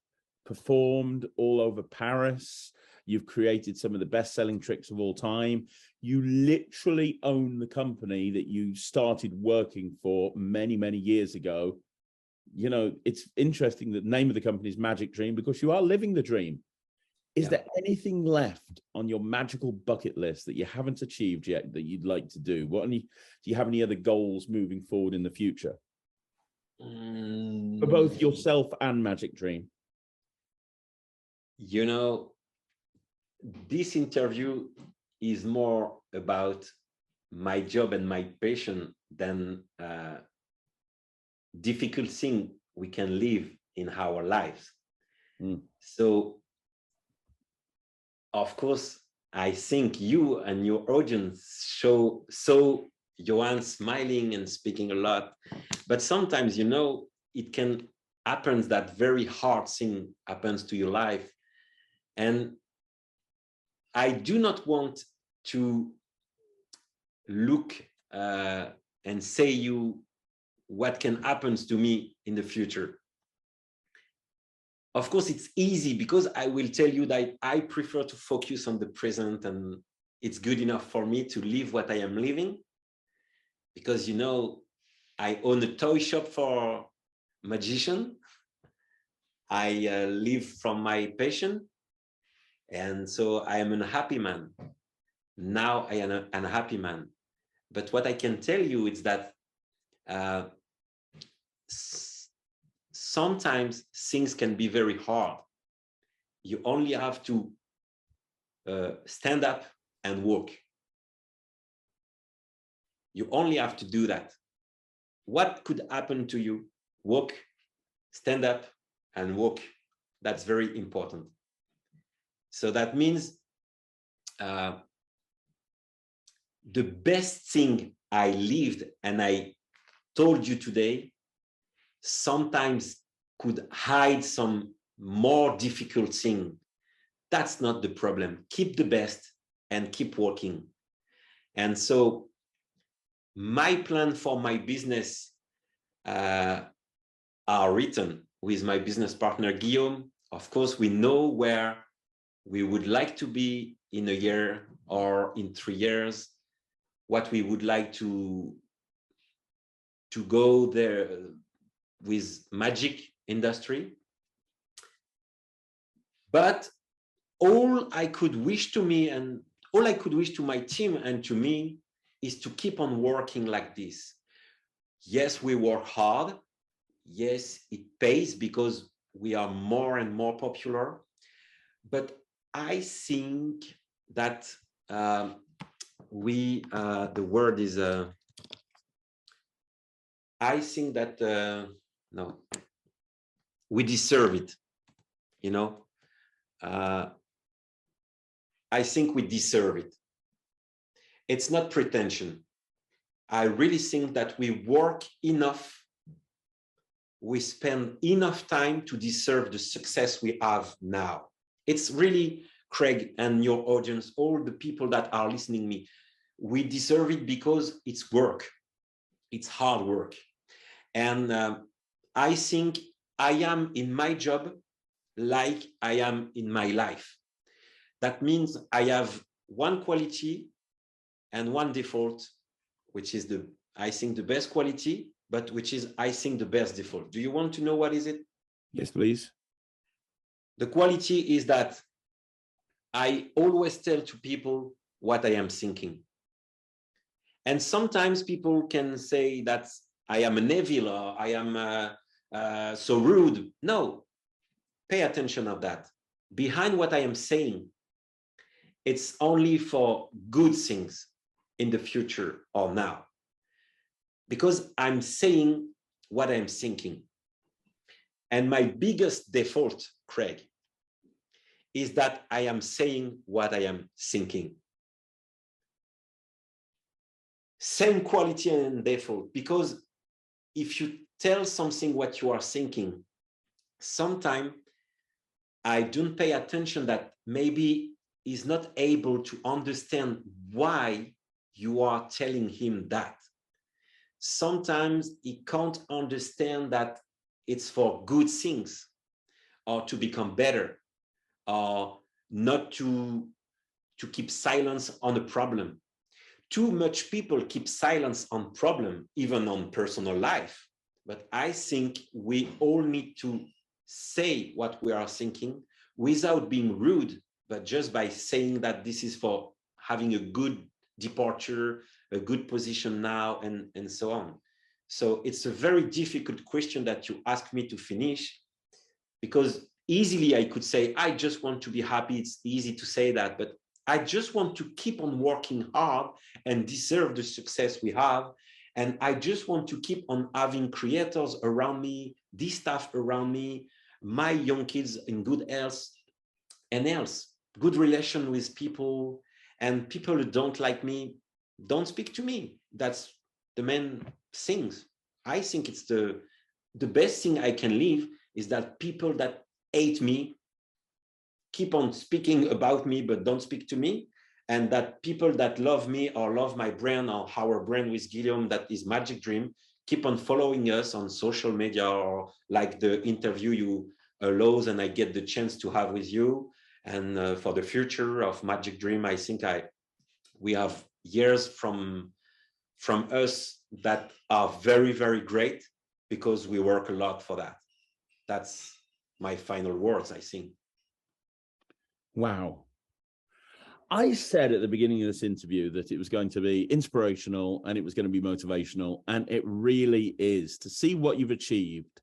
performed all over Paris. You've created some of the best-selling tricks of all time. You literally own the company that you started working for many, many years ago. You know, it's interesting that the name of the company is Magic Dream because you are living the dream. Is there anything left on your magical bucket list that you haven't achieved yet that you'd like to do? Do you have any other goals moving forward in the future? For both yourself and Magic Dream? You know, this interview is more about my job and my passion than difficult thing we can live in our lives. So, of course, I think you and your audience saw Yoan smiling and speaking a lot, but sometimes, you know, it can happen that very hard thing happens to your life. And I do not want to look and say you what can happen to me in the future. Of course, it's easy because I will tell you that I prefer to focus on the present, and it's good enough for me to live what I am living. Because, you know, I own a toy shop for magician. I live from my passion. And so I am a happy man. Now I am a happy man. But what I can tell you is that sometimes things can be very hard. You only have to stand up and walk. You only have to do that. What could happen to you? Walk, stand up, and walk. That's very important. So that means the best thing I lived and I told you today sometimes could hide some more difficult thing. That's not the problem. Keep the best and keep working. And so my plan for my business are written with my business partner, Guillaume. Of course, we know where we would like to be in a year or in 3 years, what we would like to go there with magic industry. But all I could wish to me and all I could wish to my team and to me is to keep on working like this. Yes, we work hard. Yes, it pays because we are more and more popular. But I think that the word is, I think that, no, we deserve it, you know. I think we deserve it. It's not pretension. I really think that we work enough, we spend enough time to deserve the success we have now. It's really, Craig, and your audience, all the people that are listening to me, we deserve it because it's work. It's hard work. And I think I am in my job like I am in my life. That means I have one quality and one default, which is I think the best quality, but which is, I think, the best default. Do you want to know what is it? Yes, please. The quality is that I always tell to people what I am thinking. And sometimes people can say that I am an evil or I am so rude. No, pay attention of that. Behind what I am saying, it's only for good things in the future or now. Because I'm saying what I'm thinking. And my biggest default, Craig, is that I am saying what I am thinking. Same quality and default, because if you tell something what you are thinking, sometimes I don't pay attention that maybe he's not able to understand why you are telling him that. Sometimes he can't understand that it's for good things or to become better or not to keep silence on a problem. Too much people keep silence on problem, even on personal life. But I think we all need to say what we are thinking without being rude, but just by saying that this is for having a good departure, a good position now, and so on. So it's a very difficult question that you asked me to finish, because easily I could say, I just want to be happy. It's easy to say that, but I just want to keep on working hard and deserve the success we have. And I just want to keep on having creators around me, this staff around me, my young kids in good health and else, good relation with people, and people who don't like me, don't speak to me. That's the main things. I think it's the best thing I can leave is that people that hate me keep on speaking about me, but don't speak to me. And that people that love me or love my brand or our brand with Guillaume, that is Magic Dream, keep on following us on social media, or like the interview you allows and I get the chance to have with you. And for the future of Magic Dream, I think we have years from us that are very, very great, because we work a lot for that. That's my final words, I think. Wow. I said at the beginning of this interview that it was going to be inspirational and it was going to be motivational, and it really is. To see what you've achieved,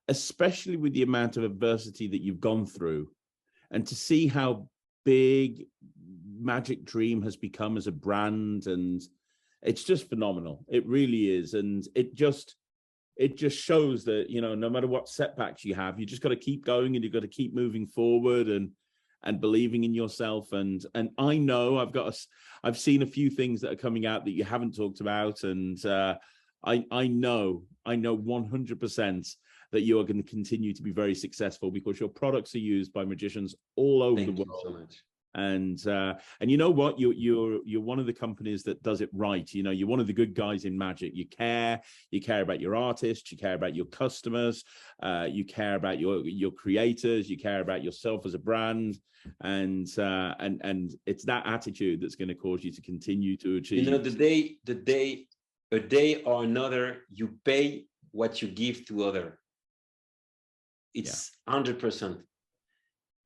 especially with the amount of adversity that you've gone through, and to see how big Magic Dream has become as a brand, and it's just phenomenal. It really is. And it just shows that, you know, no matter what setbacks you have, you just got to keep going, and you've got to keep moving forward and believing in yourself. And I know I've seen a few things that are coming out that you haven't talked about. And I know 100% that you are going to continue to be very successful, because your products are used by magicians all over the world. Thank you so much. And you know what, you're one of the companies that does it right. You know, you're one of the good guys in magic. You care about your artists, you care about your customers, you care about your creators, you care about yourself as a brand, and it's that attitude that's going to cause you to continue to achieve. You know, a day or another, you pay what you give to other. It's 100%.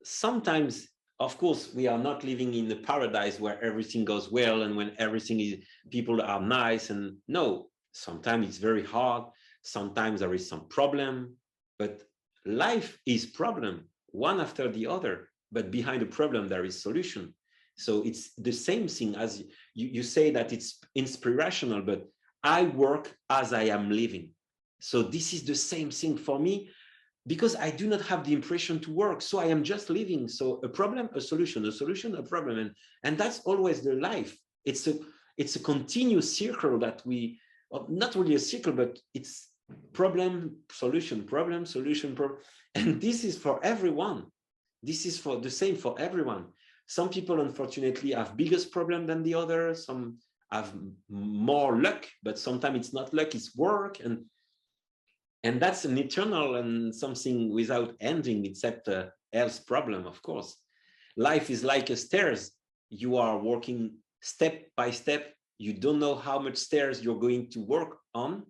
Sometimes Of course, we are not living in a paradise where everything goes well and when everything is, people are nice. And no, sometimes it's very hard. Sometimes there is some problem, but life is problem, one after the other. But behind the problem, there is solution. So it's the same thing as you say that it's inspirational, but I work as I am living. So this is the same thing for me, because I do not have the impression to work. So I am just living. So a problem, a solution, a problem. And that's always the life. It's a continuous circle that we, well, not really a circle, but it's problem, solution, problem, solution, problem. And this is for everyone. This is for the same for everyone. Some people, unfortunately, have biggest problem than the other. Some have more luck, but sometimes it's not luck, it's work. And that's an eternal and something without ending, except a health problem, of course. Life is like a stairs. You are walking step by step. You don't know how much stairs you're going to work on.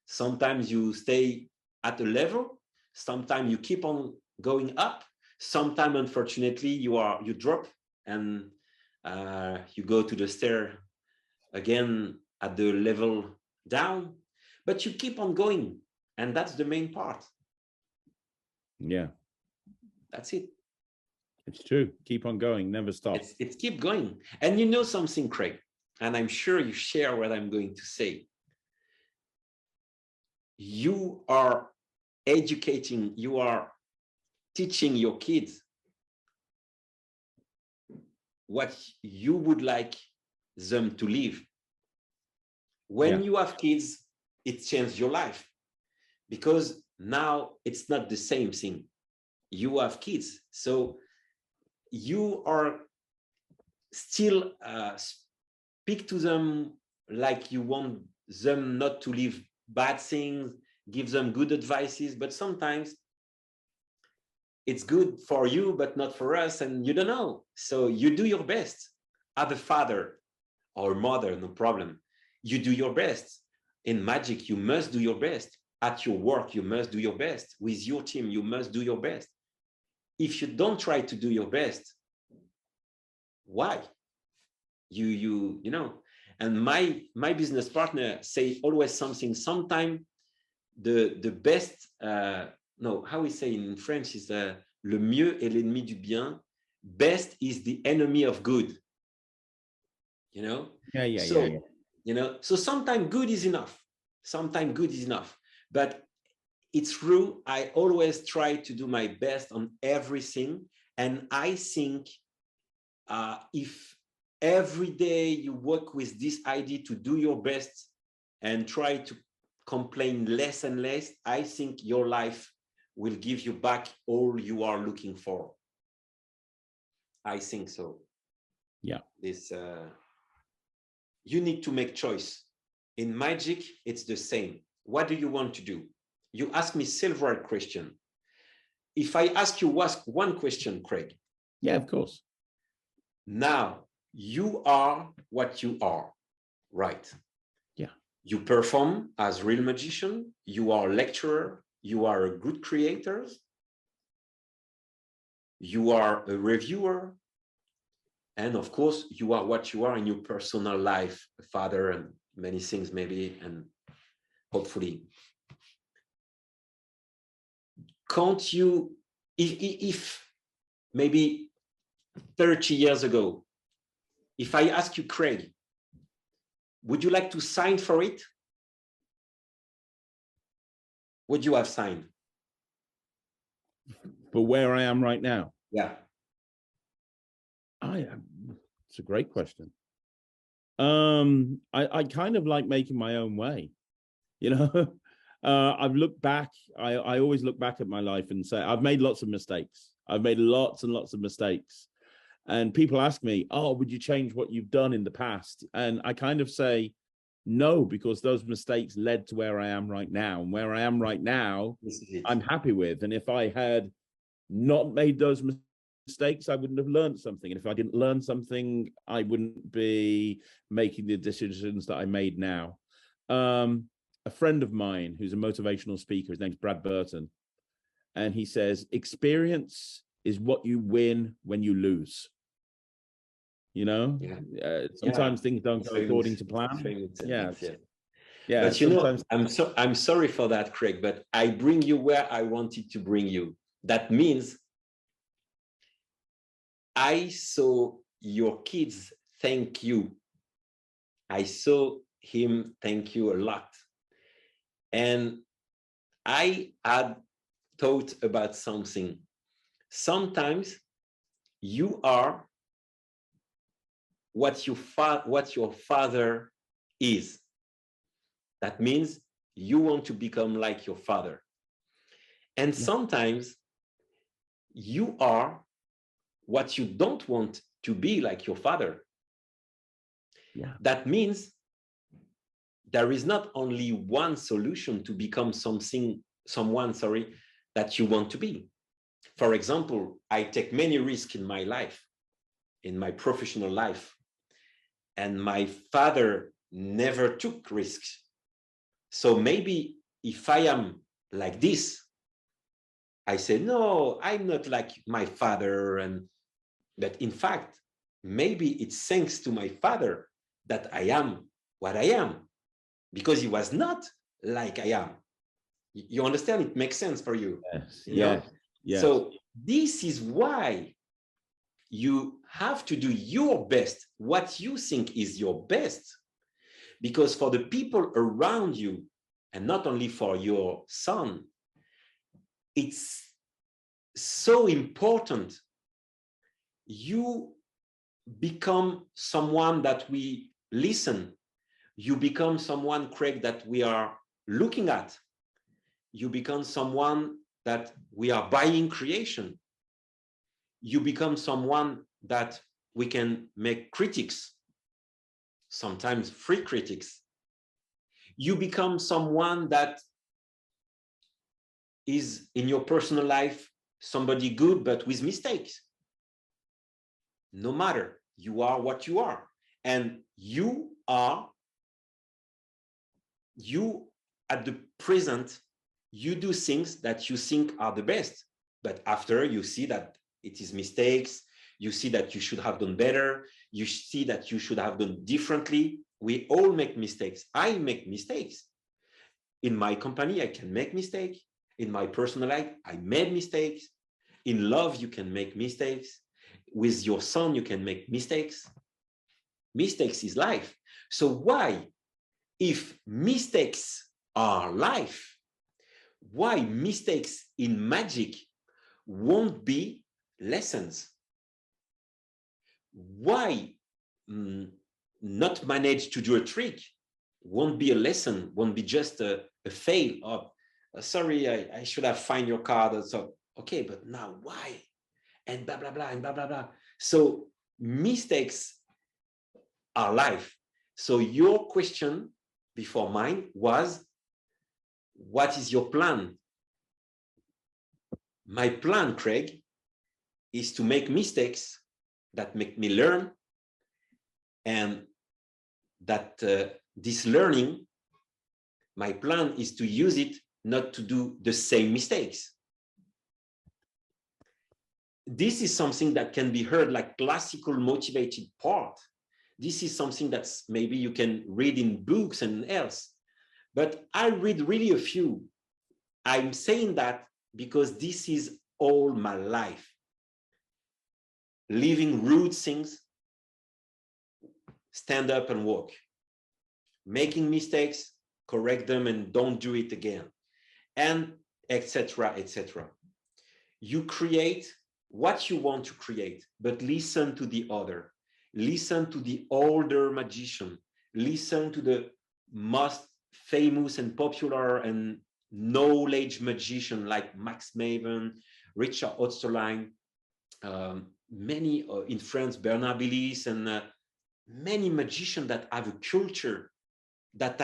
Sometimes you stay at a level. Sometimes you keep on going up. Sometimes, unfortunately, you drop and you go to the stair again at the level down. But you keep on going. And that's the main part. Yeah. That's it. It's true. Keep on going, never stop. It's keep going. And you know something, Craig, and I'm sure you share what I'm going to say. You are educating, you are teaching your kids what you would like them to live. When you have kids, it changes your life, because now it's not the same thing. You have kids, so you are still speak to them like you want them not to live bad things, give them good advices, but sometimes it's good for you, but not for us, and you don't know. So you do your best. As a father or mother, no problem. You do your best. In magic, you must do your best. At your work, you must do your best. With your team, you must do your best. If you don't try to do your best, why? You know. And my business partner say always something. Sometimes the best, no, how we say in French is le mieux est l'ennemi du bien. Best is the enemy of good. You know. Yeah. You know. So sometimes good is enough. Sometimes good is enough. But it's true, I always try to do my best on everything. And I think if every day you work with this idea to do your best and try to complain less and less, I think your life will give you back all you are looking for. I think so. Yeah. This you need to make choice. In magic, it's the same. What do you want to do? You ask me several questions. If I ask you one question, Craig. Yeah, of course. Now, you are what you are, right? Yeah. You perform as real magician. You are a lecturer. You are a good creator. You are a reviewer. And of course, you are what you are in your personal life, a father and many things maybe, and hopefully. Can't you, if maybe 30 years ago, if I ask you, Craig, would you like to sign for it? Would you have signed? But where I am right now? Yeah. It's a great question. I kind of like making my own way, you know. I've looked back. I always look back at my life and say I've made lots of mistakes. I've made lots and lots of mistakes. And people ask me, oh, would you change what you've done in the past? And I kind of say no, because those mistakes led to where I am right now. And where I am right now, I'm happy with. And if I had not made those mistakes, I wouldn't have learned something. And if I didn't learn something, I wouldn't be making the decisions that I made now. A friend of mine who's a motivational speaker, his name's Brad Burton, and he says, experience is what you win when you lose. You know, sometimes things don't go according to plan. Yeah. But you know, I'm sorry for that, Craig, but I bring you where I wanted to bring you. That means I saw your kids thank you. I saw him thank you a lot. And I had thought about something. Sometimes you are what your father is. That means you want to become like your father. And sometimes you are what you don't want to be like your father. That means there is not only one solution to become someone that you want to be. For example, I take many risks in my life, in my professional life, and my father never took risks. So maybe if I am like this, I say, no, I'm not like my father. But in fact, maybe it's thanks to my father that I am what I am, because he was not like I am. You understand? It makes sense for you. Yes. So this is why you have to do your best, what you think is your best, because for the people around you, and not only for your son, it's so important you become someone that we listen. You become someone, Craig, that we are looking at. You become someone that we are buying creation. You become someone that we can make critics, sometimes free critics. You become someone that is in your personal life somebody good, but with mistakes. No matter, you are what you are. And you at the present, you do things that you think are the best, but after you see that it is mistakes, you see that you should have done better, you see that you should have done differently. We all make mistakes. I make mistakes. In my company, I can make mistakes. In my personal life, I made mistakes. In love, you can make mistakes. With your son, you can make mistakes. Mistakes is life. So why, if mistakes are life, why mistakes in magic won't be lessons? Why not manage to do a trick won't be a lesson, won't be just a fail of, sorry, I should have found your card. So, okay, but now why? And blah, blah, blah, and blah, blah, blah. So mistakes are life. So your question before mine was, what is your plan? My plan, Craig, is to make mistakes that make me learn, and that this learning, my plan is to use it not to do the same mistakes. This is something that can be heard like classical motivated part. This is something that's maybe you can read in books and else, but I read really a few. I'm saying that because this is all my life. Living rude things, stand up and walk. Making mistakes, correct them and don't do it again. And etc., etc. You create what you want to create, but listen to the other. Listen to the older magician. Listen to the most famous and popular and knowledge magician like Max Maven, Richard Osterlein, many in France, Bernard Billis, and many magicians that have a culture that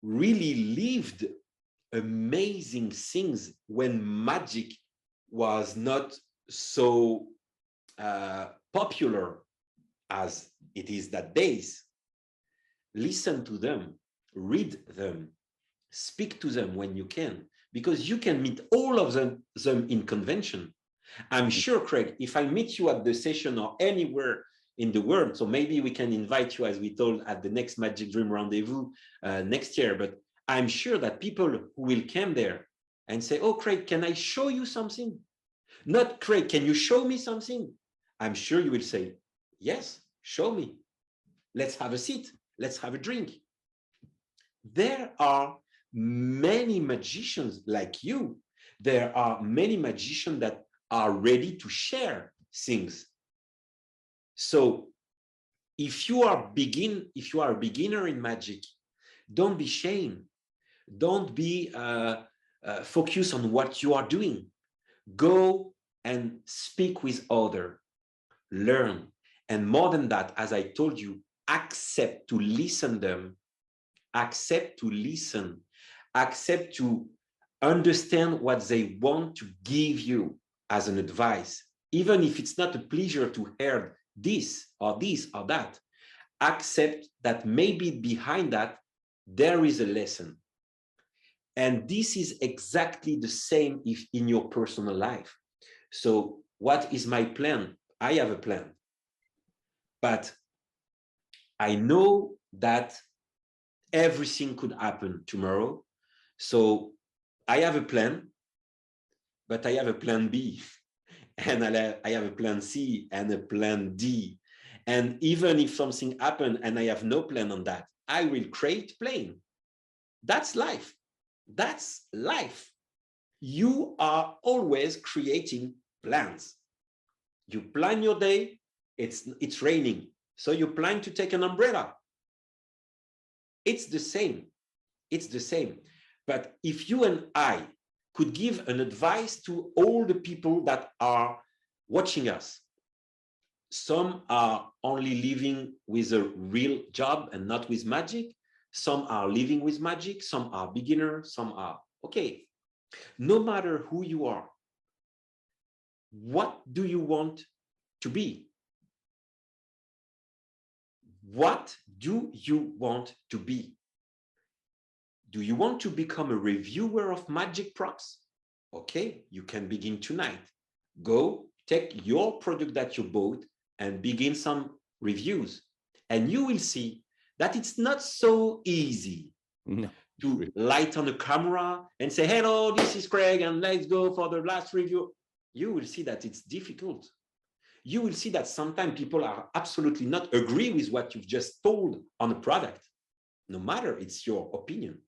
really lived amazing things when magic was not so popular as it is that days. Listen to them, read them, speak to them when you can, because you can meet all of them in convention. I'm sure, Craig, if I meet you at the session or anywhere in the world, so maybe we can invite you, as we told, at the next Magic Dream Rendezvous next year, but I'm sure that people who will come there and say, oh, Craig, can I show you something? Not, Craig, can you show me something? I'm sure you will say, yes, show me. Let's have a seat. Let's have a drink. There are many magicians like you. There are many magicians that are ready to share things. So if you are a beginner in magic, don't be ashamed. Don't be focused on what you are doing. Go and speak with others, learn. And more than that, as I told you, accept to listen them, accept to listen, accept to understand what they want to give you as an advice. Even if it's not a pleasure to hear this or that, accept that maybe behind that, there is a lesson. And this is exactly the same if in your personal life. So what is my plan? I have a plan. But I know that everything could happen tomorrow. So I have a plan, but I have a plan B. And I have a plan C and a plan D. And even if something happened and I have no plan on that, I will create plan. That's life. That's life. You are always creating plans. You plan your day, it's raining. So you plan to take an umbrella. It's the same. It's the same. But if you and I could give an advice to all the people that are watching us, some are only living with a real job and not with magic. Some are living with magic. Some are beginners. Some are, okay. No matter who you are, what do you want to be? What do you want to be? Do you want to become a reviewer of magic props? Okay, you can begin tonight. Go take your product that you bought and begin some reviews. And you will see that it's not so easy to light on the camera and say, hello, this is Craig, and let's go for the last review. You will see that it's difficult. You will see that sometimes people are absolutely not agree with what you've just told on a product. No matter, it's your opinion.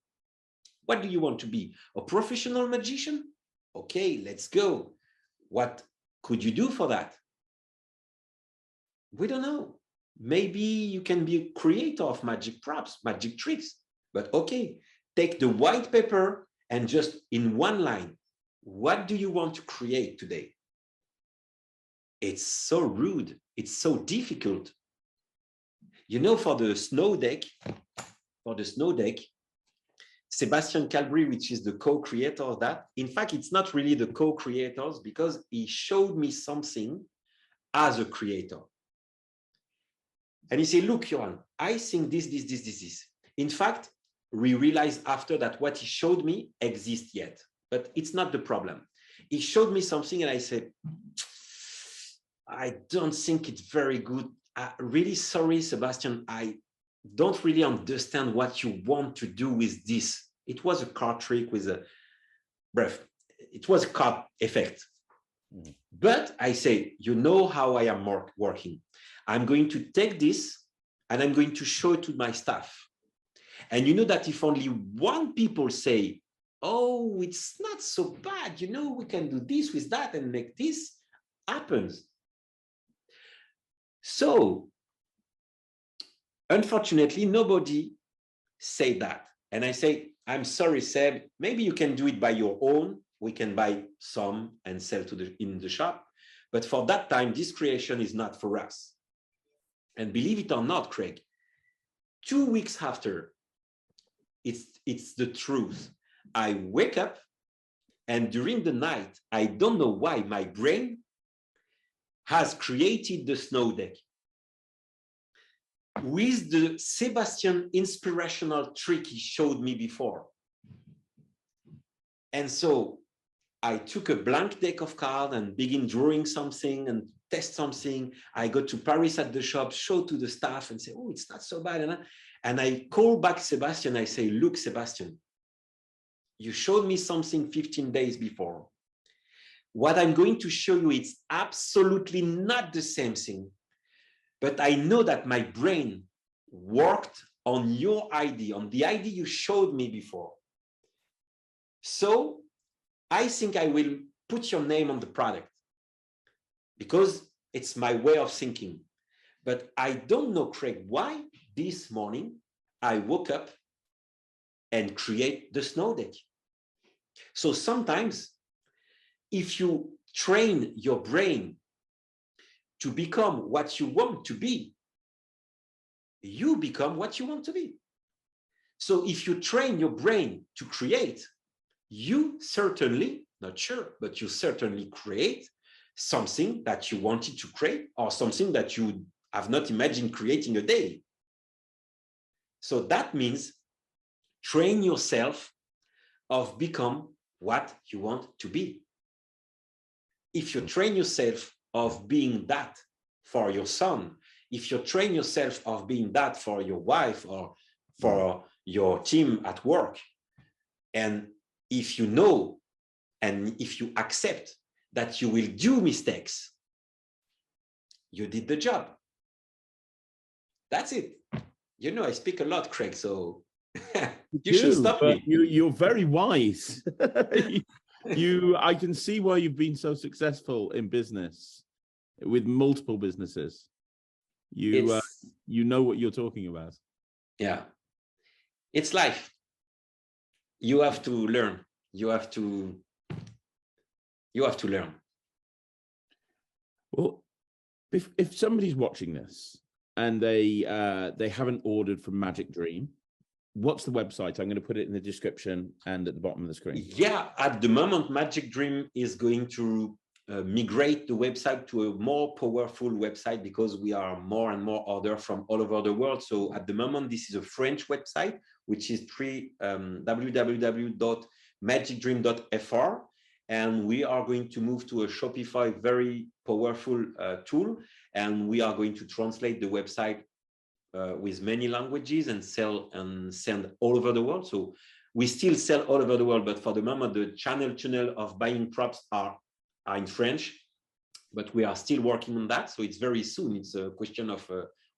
What do you want to be? A professional magician? Okay, let's go. What could you do for that? We don't know. Maybe you can be a creator of magic props, magic tricks. But okay, take the white paper and just in one line, what do you want to create today? It's so rude. It's so difficult. You know, for the snow deck, Sebastian Calbry, which is the co-creator of that, in fact, it's not really the co-creators because he showed me something as a creator. And he said, look, Yoan, I think this. In fact, we realized after that what he showed me exists yet, but it's not the problem. He showed me something and I said, I don't think it's very good. Really sorry, Sebastian. I don't really understand what you want to do with this. It was a card trick with a breath. It was a card effect. But I say, you know how I am working. I'm going to take this and I'm going to show it to my staff. And you know that if only one people say, oh, it's not so bad, you know, we can do this with that and make this happens. So, unfortunately, nobody said that. And I say, I'm sorry, Seb, maybe you can do it by your own. We can buy some and sell in the shop. But for that time, this creation is not for us. And believe it or not, Craig, 2 weeks after, it's the truth. I wake up and during the night, I don't know why my brain has created the snow deck with the Sebastian inspirational trick he showed me before. And so I took a blank deck of cards and begin drawing something and test something. I go to Paris at the shop, show to the staff and say, oh, it's not so bad. And I call back Sebastian. I say, look, Sebastian, you showed me something 15 days before. What I'm going to show you, it's absolutely not the same thing. But I know that my brain worked on your idea, on the idea you showed me before. So I think I will put your name on the product because it's my way of thinking. But I don't know, Craig, why this morning I woke up and create the snow deck. So sometimes if you train your brain to become what you want to be, you become what you want to be. So if you train your brain to create, you certainly, not sure, but you certainly create something that you wanted to create or something that you have not imagined creating a day. So that means train yourself of become what you want to be. If you train yourself of being that for your son, if you train yourself of being that for your wife or for your team at work, and if you know and if you accept that you will do mistakes, you did the job. That's it. You know, I speak a lot, Craig, so you should stop me. You're very wise. I can see why you've been so successful in business with multiple businesses. You know what you're talking about. Yeah, it's life. You have to learn. You have to learn. Well, if somebody's watching this and they haven't ordered from Magic Dream, what's the website? I'm going to put it in the description and at the bottom of the screen. Yeah, at the moment, Magic Dream is going to migrate the website to a more powerful website because we are more and more orders from all over the world. So at the moment, this is a French website, which is www.magicdream.fr. And we are going to move to a Shopify very powerful tool. And we are going to translate the website with many languages and sell and send all over the world. So we still sell all over the world, but for the moment, the channel of buying props are in French, but we are still working on that. So it's very soon. It's a question of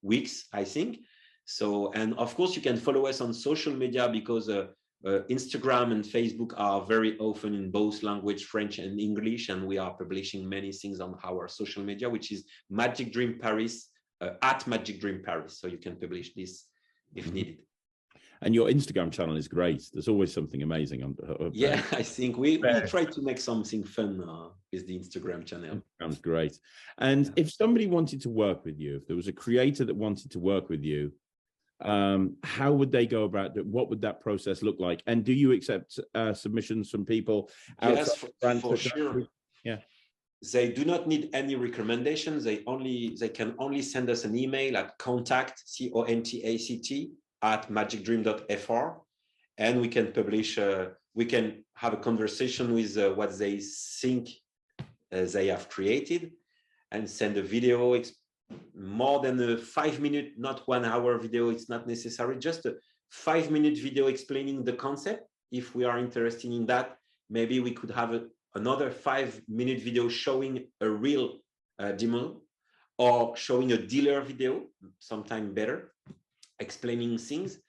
weeks, I think. So, and of course, you can follow us on social media because Instagram and Facebook are very often in both language, French and English, and we are publishing many things on our social media, which is Magic Dream Paris, at Magic Dream Paris. So you can publish this if needed. And your Instagram channel is great. There's always something amazing on yeah, I think we try to make something fun with the Instagram channel. Sounds great. And if somebody wanted to work with you, if there was a creator that wanted to work with you, how would they go about it? What would that process look like? And do you accept submissions from people? Yes, for sure. Yeah. They do not need any recommendations. They can only send us an email at contact, CONTACT, at magicdream.fr, and we can publish, we can have a conversation with what they think they have created and send a video, more than a 5-minute, not 1 hour video. It's not necessary, just a 5-minute video explaining the concept. If we are interested in that, maybe we could have another 5-minute video showing a real demo or showing a dealer video, sometimes better, explaining things.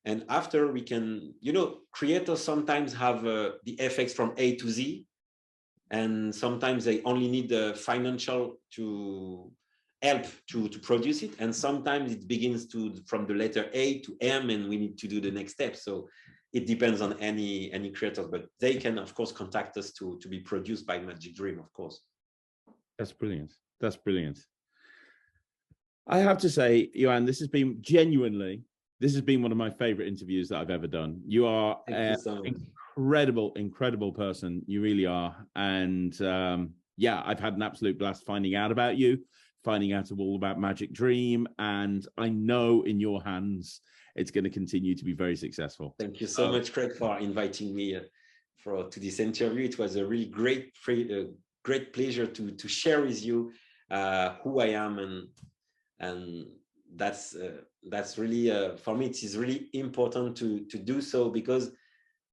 And after we can, creators sometimes have the effects from A to Z, and sometimes they only need the financial to help to produce it, and sometimes it begins from the letter A to M, and we need to do the next step. So it depends on any creators, but they can of course contact us to be produced by Magic Dream, of course. That's brilliant. That's brilliant. I have to say, Yoan, this has been one of my favorite interviews that I've ever done. You are an incredible person. You really are. And yeah, I've had an absolute blast finding out about you, finding out all about Magic Dream. And I know in your hands, it's going to continue to be very successful. Thank you so much, Craig, for inviting me to this interview. It was a really great pleasure to share with you who I am, and that's really for me. It is really important to do so, because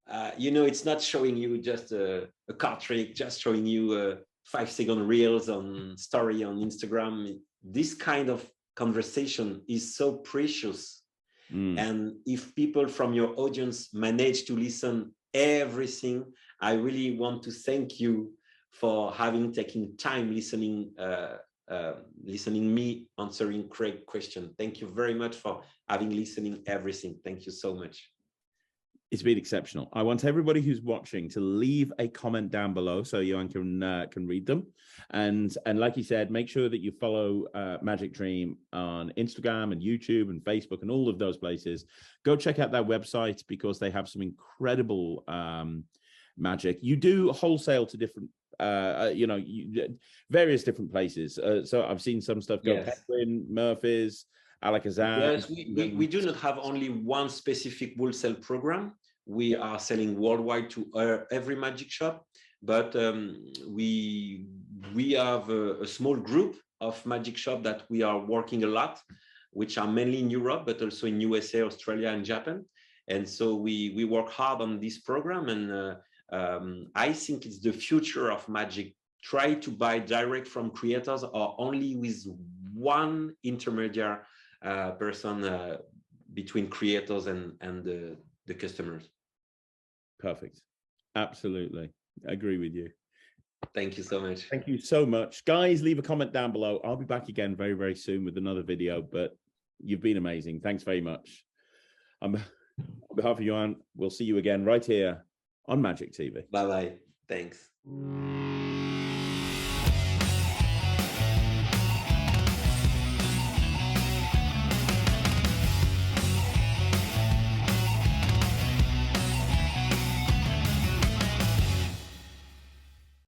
it's not showing you just a card trick, just showing you 5-second reels on story on Instagram. This kind of conversation is so precious. And if people from your audience manage to listen everything, I really want to thank you for taking time listening me answering Craig's question. Thank you very much for listening everything. Thank you so much. It's been exceptional. I want everybody who's watching to leave a comment down below so Yoan can read them. And like you said, make sure that you follow Magic Dream on Instagram and YouTube and Facebook and all of those places. Go check out their website, because they have some incredible magic. You do wholesale to different, various different places. So I've seen some stuff go, yes. Penguin, Murphy's, Alakazam. Yes, we do not have only one specific wholesale program. We are selling worldwide to every magic shop, but we have a small group of magic shop that we are working a lot, which are mainly in Europe, but also in USA, Australia, and Japan. And so we work hard on this program, and I think it's the future of magic. Try to buy direct from creators, or only with one intermediary person between creators and the customers. Perfect. Absolutely. I agree with you. Thank you so much. Thank you so much. Guys, leave a comment down below. I'll be back again very, very soon with another video, but you've been amazing. Thanks very much. On behalf of Yoan, we'll see you again right here on Magic TV. Bye-bye. Thanks.